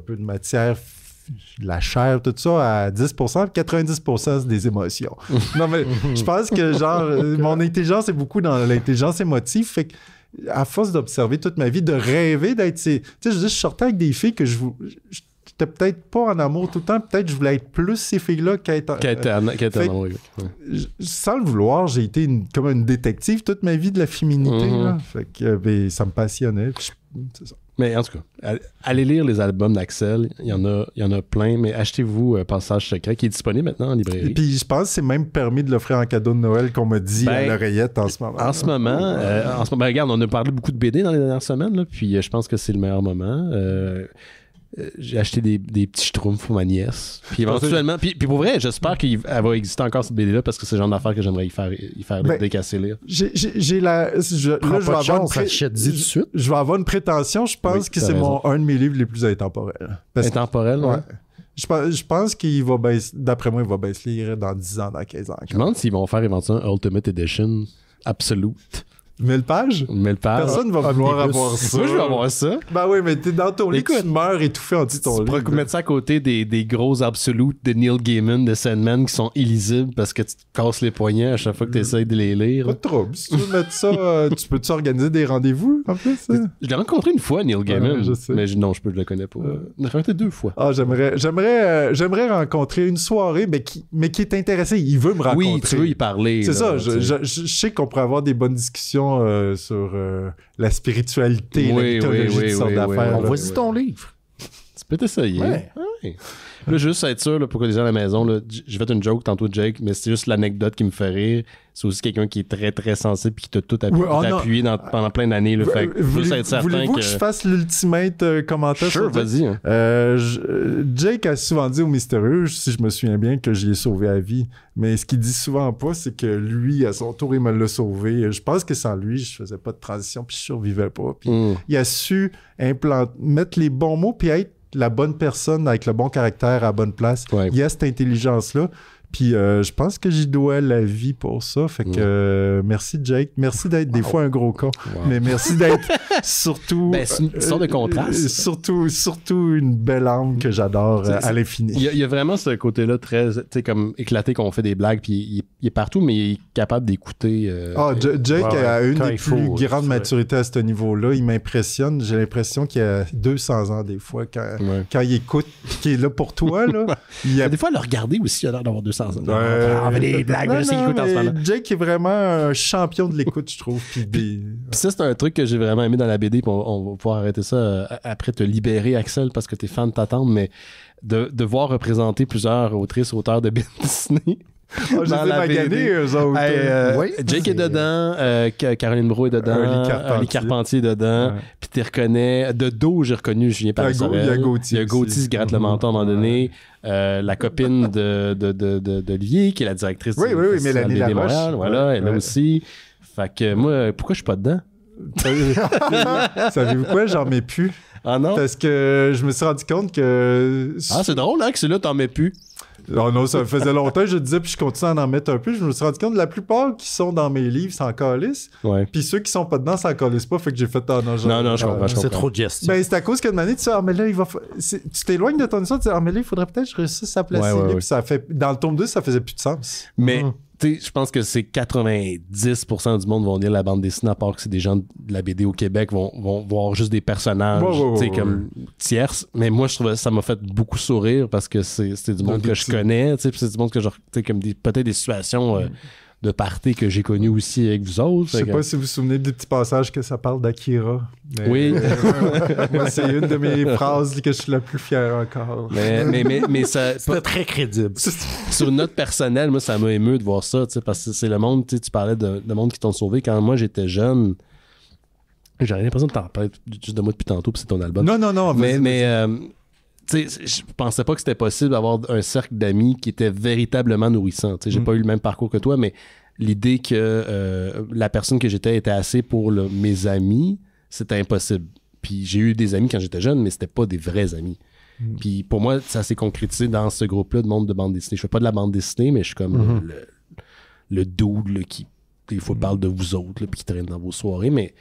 peu de matière, la chair, tout ça, à 10%, 90%, c'est des émotions. Non, mais je pense que, genre, mon intelligence est beaucoup dans l'intelligence émotive, fait que, à force d'observer toute ma vie, de rêver d'être... Tu sais, je sortais avec des filles que j'étais peut-être pas en amour tout le temps, peut-être je voulais être plus ces filles-là qu'être en amour. Sans le vouloir, j'ai été comme une détective toute ma vie de la féminité, là. Fait que ça me passionnait, c'est ça. Mais en tout cas, allez lire les albums d'Axel. Il y en a plein, mais achetez-vous Passage secret qui est disponible maintenant en librairie. Et puis je pense que c'est même permis de l'offrir en cadeau de Noël qu'on m'a dit à l'oreillette en ce moment. En ce moment, regarde, on a parlé beaucoup de BD dans les dernières semaines, là, puis je pense que c'est le meilleur moment. j'ai acheté des petits schtroumpfs pour ma nièce. Puis éventuellement, puis pour vrai, j'espère qu'elle va exister encore cette BD-là parce que c'est le genre d'affaire que j'aimerais y faire décasser lire. J'ai là, je vais avoir une prétention. Je pense que c'est un de mes livres les plus intemporels. Intemporel, ouais. Je pense qu'il va baisser, d'après moi, il va baisser lire dans 10 ans, dans 15 ans. Je me demande s'ils vont faire éventuellement Ultimate Edition Absolute. 1000 pages? 1000 pages. Personne ne va vouloir avoir ça. Moi, je vais avoir ça. Ben oui, mais t'es dans ton lit, tu meurs étouffé en dessous de ton lit. Tu pourrais mettre ça à côté des gros absolutes de Neil Gaiman, de Sandman, qui sont illisibles parce que tu te casses les poignets à chaque fois que tu essaies de les lire. Pas de trouble. Si tu veux mettre ça, tu peux-tu organiser des rendez-vous, en plus? Je l'ai rencontré une fois, Neil Gaiman. Je sais. Mais non, je le connais pas. Je l'ai rencontré 2 fois. Ah, j'aimerais rencontrer une soirée, mais qui est intéressé. Il veut me rencontrer. Oui, tu veux y parler. C'est ça. Je sais qu'on pourrait avoir des bonnes discussions sur la spiritualité, la mythologie, toutes sortes d'affaires. Vas-y ton livre. Tu peux t'essayer. Ouais. Là, juste être sûr, là, pour que les gens à la maison, là, j'ai fait une joke tantôt, Jake, mais c'est juste l'anecdote qui me fait rire. C'est aussi quelqu'un qui est très, très sensible et qui t'a tout appuyé pendant plein d'années. Là, fait juste être certain voulez-vous que je fasse l'ultimate commentaire? Sure, vas-y. Hein. Jake a souvent dit au mystérieux, si je me souviens bien, que j'y ai sauvé la vie. Mais ce qu'il dit souvent pas, c'est que lui, à son tour, il me l'a sauvé. Je pense que sans lui, je faisais pas de transition puis je survivais pas. Puis il a su mettre les bons mots puis être la bonne personne avec le bon caractère à la bonne place. Ouais. Il y a cette intelligence-là. Puis je pense que j'y dois la vie pour ça. Fait que merci Jake. Merci d'être des fois un gros con. Mais merci d'être surtout... c'est une sorte de contraste. Surtout une belle âme que j'adore à l'infini. Il y a vraiment ce côté-là très comme éclaté qu'on fait des blagues. Puis il est partout, mais il est capable d'écouter. Jake a une des plus grandes maturités à ce niveau-là. Il m'impressionne. J'ai l'impression qu'il a 200 ans des fois quand il écoute, qu'il est là pour toi. Là, des fois, le regarder aussi, il a l'air d'avoir 200 ans. On fait des blagues. Jake est vraiment un champion de l'écoute, je trouve. Puis ça, c'est un truc que j'ai vraiment aimé dans la BD. On va pouvoir arrêter ça après te libérer, Axel, parce que t'es fan de ta tante, mais de voir représenter plusieurs auteurs de BD Disney. J'ai magané eux autres. Jake est dedans, Caroline Brault est dedans, Lee Carpentier est dedans, puis tu reconnais, de dos j'ai reconnu Julien Paris-Sorel. Il y a Gauthier qui se gratte le menton à un moment donné, la copine d'Olivier qui est la directrice du Festival BD Montréal, voilà, elle aussi. Fait que moi, pourquoi je suis pas dedans? Savez-vous quoi? J'en mets plus. Ah non? Parce que je me suis rendu compte que... Ah, c'est drôle, hein, que celui-là, t'en mets plus. Non, ça faisait longtemps que je disais, puis je continue à en mettre un peu. Je me suis rendu compte que la plupart qui sont dans mes livres s'en calissent. Puis ceux qui sont pas dedans s'en calissent pas. Fait que j'ai fait non, je comprends. C'est trop de gestion. Ben, c'est à cause que de manière, tu sais, mais là, tu t'éloignes de ton histoire, tu dis, mais là, il faudrait peut-être que je réussisse à placer. Puis ça fait, dans le tome 2, ça faisait plus de sens. Mais, tu sais, je pense que c'est 90% du monde vont lire la bande dessinée, à part que c'est des gens de la BD au Québec vont voir juste des personnages, tu sais, comme tierces. Mais moi, je trouvais ça m'a fait beaucoup sourire parce que c'est du monde que je connais, tu sais, c'est du monde que genre, tu sais, comme peut-être des situations de party que j'ai connues aussi avec vous autres. Je sais pas si vous vous souvenez des petits passages que ça parle d'Akira. Mais, oui. Moi, c'est une de mes phrases que je suis la plus fier encore. Mais ça... C'était très crédible. Sur une note personnelle, moi, ça m'a ému de voir ça, tu sais, parce que c'est le monde, tu parlais de monde qui t'ont sauvé. Quand moi, j'étais jeune, j'avais l'impression de t'en parler juste de moi depuis tantôt, puis c'est ton album. Non. Mais tu sais, je pensais pas que c'était possible d'avoir un cercle d'amis qui était véritablement nourrissant. Tu sais, j'ai pas eu le même parcours que toi, mais l'idée que la personne que j'étais était assez pour mes amis, c'était impossible. Puis j'ai eu des amis quand j'étais jeune, mais c'était pas des vrais amis. Puis pour moi, ça s'est concrétisé dans ce groupe-là de monde de bande dessinée. Je fais pas de la bande dessinée, mais je suis comme le dude là, qui, des fois, parle de vous autres, là, puis qui traîne dans vos soirées, mais...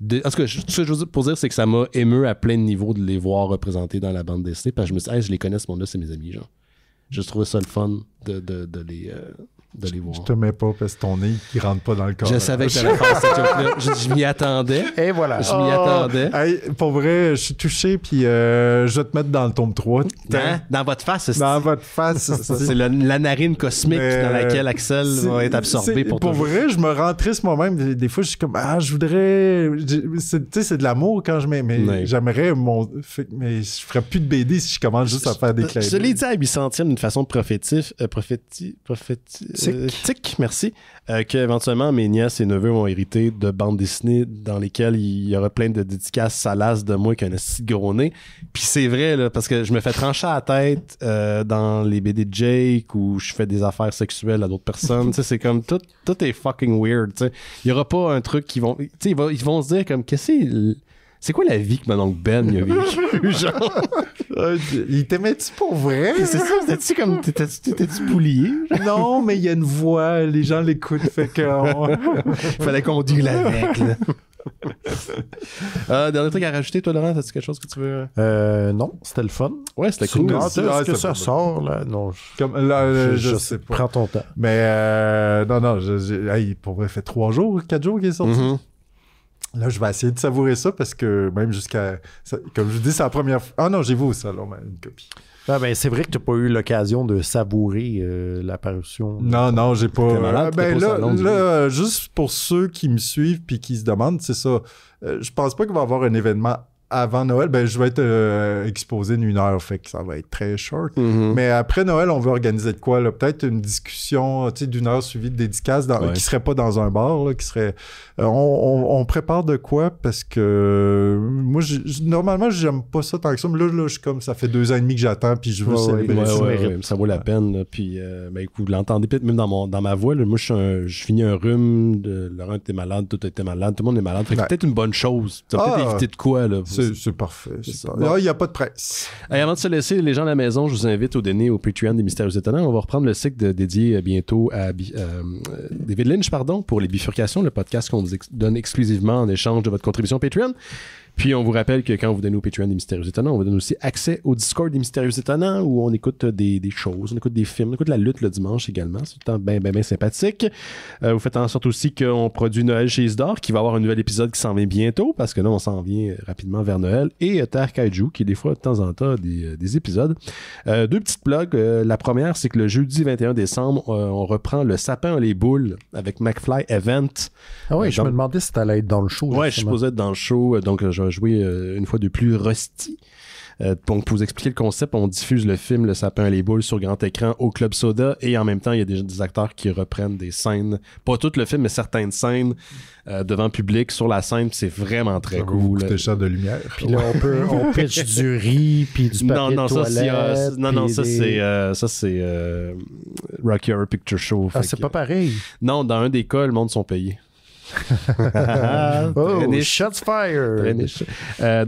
En tout cas, ce que je veux dire pour dire, c'est que ça m'a ému à plein de niveaux de les voir représentés dans la bande dessinée, parce que je me suis dit, hey, je les connais, ce monde-là, c'est mes amis, genre. Je trouvais ça le fun de les voir. Je te mets pas parce que ton nez, il rentre pas dans le corps. Je savais que t'allais faire cette joke-là. Je m'y attendais. Et voilà. Je m'y attendais. Hey, pour vrai, je suis touché, puis je vais te mettre dans le tome 3. Dans votre face, Dans votre face. C'est la narine cosmique dans laquelle Axel va être absorbé pour toujours. Pour vrai, je me rends triste moi-même. Des fois, je suis comme, je voudrais... Tu sais, c'est de l'amour quand je mets... Mais j'aimerais mais je ferais plus de BD si je commence juste à faire des clins d'œil. Je l'ai dit à 800e d'une façon prophétique. Tic, merci. Qu'éventuellement, mes nièces et neveux vont hériter de bandes dessinées dans lesquelles il y aura plein de dédicaces salaces de moi qui a un petit gros nez. Puis c'est vrai, là, parce que je me fais trancher à la tête dans les BD de Jake où je fais des affaires sexuelles à d'autres personnes. C'est comme tout est fucking weird. T'sais. Il y aura pas un truc qui vont... Ils vont se dire comme, c'est quoi la vie que mon oncle Ben il a vécu, genre? Il t'aimait-tu pour vrai? C'est ça, t'étais-tu comme... T'étais-tu boulié? Non, mais il y a une voix, les gens l'écoutent, fait que... Il fallait qu'on dise avec, là. Dernier truc à rajouter, toi, Laurent, t'as-tu quelque chose que tu veux... Non, c'était le fun. Ouais, c'était cool. Est-ce que ça sort, là? Non, je sais pas. Prends ton temps. Mais non, pour vrai, fait 4 jours qu'il est sorti. Mm-hmm. Là, je vais essayer de savourer ça parce que même comme je vous dis, c'est la première fois. Ah non, j'ai vu au salon, une copie. Ah ben, c'est vrai que tu n'as pas eu l'occasion de savourer l'apparition. Non, j'ai pas. Malade, là, juste pour ceux qui me suivent puis qui se demandent, c'est ça. Je pense pas qu'il va y avoir un événement avant Noël. Ben, je vais être exposé d'une heure, fait que ça va être très short. Mm-hmm. Mais après Noël, on veut organiser de quoi, là? Peut-être une discussion, tu sais, d'une heure suivie de dédicaces qui serait pas dans un bar, là, qui serait... on prépare de quoi parce que moi, normalement, j'aime pas ça tant que ça, mais là, je suis comme, ça fait 2 ans et demi que j'attends, puis je veux célébrer ça. Ouais, ça vaut la peine. Là. Puis, écoute, vous l'entendez peut-être même dans ma voix. Là, moi, je finis un rhume. Laurent était malade, tout était malade, tout le monde est malade. Fait que c'est peut-être une bonne chose. Ça va peut-être éviter de quoi, là. C'est parfait. Il n'y a pas de presse. Avant de se laisser, les gens à la maison, je vous invite au dîner au Patreon des Mystérieux Étonnants. On va reprendre le cycle dédié bientôt à David Lynch, pour les bifurcations, le podcast qu'on vous donne exclusivement en échange de votre contribution Patreon. Puis on vous rappelle que quand vous donnez au Patreon des Mystérieux Étonnants, on vous donne aussi accès au Discord des Mystérieux Étonnants où on écoute des choses, on écoute des films, on écoute la lutte le dimanche également. C'est tout le temps bien sympathique. Vous faites en sorte aussi qu'on produit Noël chez Isidore, qui va avoir un nouvel épisode qui s'en vient bientôt, parce que là, on s'en vient rapidement vers Noël. Et Terre Kaiju, qui des fois, de temps en temps, des épisodes. 2 petites plugs. La première, c'est que le jeudi 21 décembre, on reprend le sapin les boules avec McFly Event. Ah oui, je me demandais si t'allais être dans le show. Ouais, je suis supposé être dans le show, donc je vais jouer une fois de plus Rusty. Donc, pour vous expliquer le concept, on diffuse le film Le Sapin et les Boules sur grand écran au Club Soda et en même temps, il y a des acteurs qui reprennent des scènes, pas tout le film, mais certaines scènes devant public sur la scène, c'est vraiment très cool. Des chats de lumière. Puis là, on pitch du riz puis du papier de toilette. Ça, c'est Rocky Horror Picture Show. C'est pas pareil. Non, dans un des cas, le monde sont payés. Shots fired.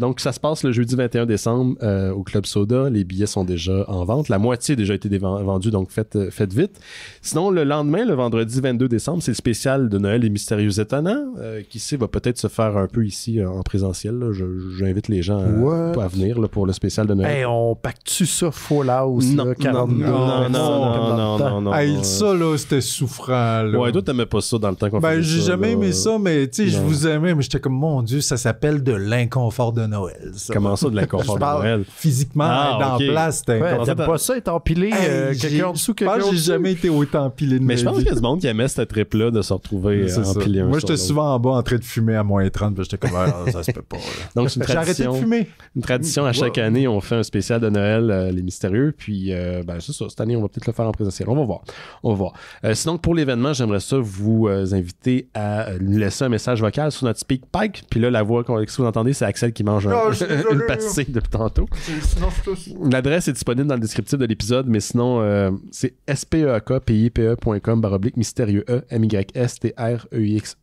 Donc ça se passe le jeudi 21 décembre au Club Soda. Les billets sont déjà en vente, la moitié a déjà été vendue, donc faites vite. Sinon le lendemain, le vendredi 22 décembre, c'est le spécial de Noël des Mystérieux Étonnants qui sait va peut-être se faire un peu ici en présentiel là. J'invite les gens à venir là, pour le spécial de Noël. Hey, on pacte-tu ça Full House non, là, 42 non. Ça là c'était souffrant là. Ouais, toi t'aimais pas ça dans le temps qu'on faisait ça. J'ai jamais aimé ça, mais tu sais, je vous aimais, mais j'étais comme, mon Dieu, ça s'appelle de l'inconfort de Noël. Ça. Comment ça, de l'inconfort de Noël? Physiquement, dans place, c'était inconfort. T'aimes pas ça, être empilé, quelqu'un en dessous, quelqu'un en dessous? Je pense que j'ai jamais été autant empilé de mais je pense qu'il y a du monde qui aimait cette trip-là de se retrouver empilé. Moi, j'étais souvent en bas en train de fumer à moins 30, puis j'étais comme, ça se peut pas. Là. Donc, c'est une tradition. J'ai arrêté de fumer. Une tradition à chaque année, on fait un spécial de Noël, les mystérieux, puis c'est ça, cette année, on va peut-être le faire en présentiel. On va voir. Sinon, pour l'événement, j'aimerais ça vous inviter à nous laisser un message vocal sur notre SpeakPipe. Puis là, la voix que vous entendez, c'est Axel qui mange une pastille depuis tantôt. L'adresse est disponible dans le descriptif de l'épisode, mais sinon, c'est speak.pipe.com/mystérieux MYSTREXE.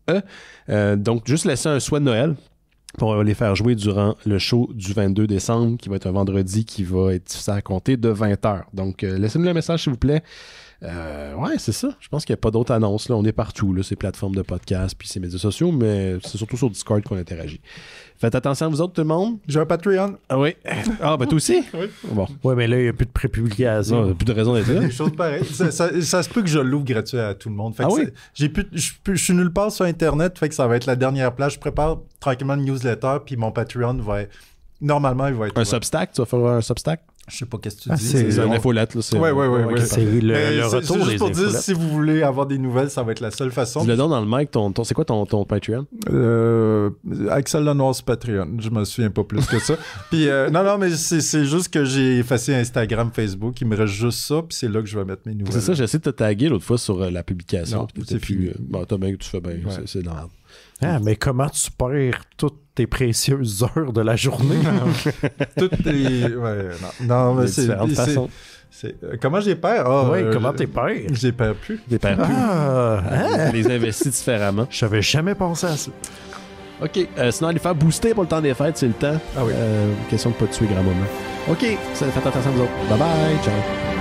Donc, juste laisser un souhait de Noël pour les faire jouer durant le show du 22 décembre, qui va être un vendredi, qui va être diffusé à compter de 20h. Donc, laissez-nous le message, s'il vous plaît. Ouais, c'est ça. Je pense qu'il n'y a pas d'autres annonces. Là. On est partout, là, ces plateformes de podcast puis ces médias sociaux, mais c'est surtout sur Discord qu'on interagit. Faites attention à vous autres, tout le monde. J'ai un Patreon. Ah oui. Ah, ben toi aussi? Oui. Bon. Ouais, mais là, il n'y a plus de prépublication. Il n'y a plus de raison d'être là. Des choses pareilles. Ça se peut que je l'ouvre gratuit à tout le monde. Fait que oui? Je suis nulle part sur Internet, fait que ça va être la dernière place. Je prépare tranquillement une newsletter, puis mon Patreon va être... Normalement, il va être... Un Substack? Tu vas faire un Substack? Je sais pas qu'est-ce que tu dis. C'est une infolette, là. Ouais. C'est le retour c'est juste des pour dire, infolettes. si vous voulez avoir des nouvelles, ça va être la seule façon. Dis-le donc dans le mic, c'est quoi ton Patreon? Axel Lenoir sur Patreon. Je me souviens pas plus que ça. Puis, non, mais c'est juste que j'ai effacé Instagram, Facebook. Il me reste juste ça, puis c'est là que je vais mettre mes nouvelles. C'est ça, j'ai essayé de te taguer l'autre fois sur la publication. Non, c'est fini. Bon, t'as bien que tu fais bien, c'est normal. Ah, mais comment tu perds toutes tes précieuses heures de la journée? Toutes les... Ouais, non, mais c'est... différentes façons. Comment j'ai perds? Comment t'es perds? Je les perds plus. Des perds plus. Ah, Les investis différemment. j'avais jamais pensé à ça. OK. Sinon, aller faire booster pour le temps des fêtes, c'est le temps. Ah oui. Question de pas tuer grand-maman. OK. Ça fait attention à vous autres. Bye-bye. Ciao.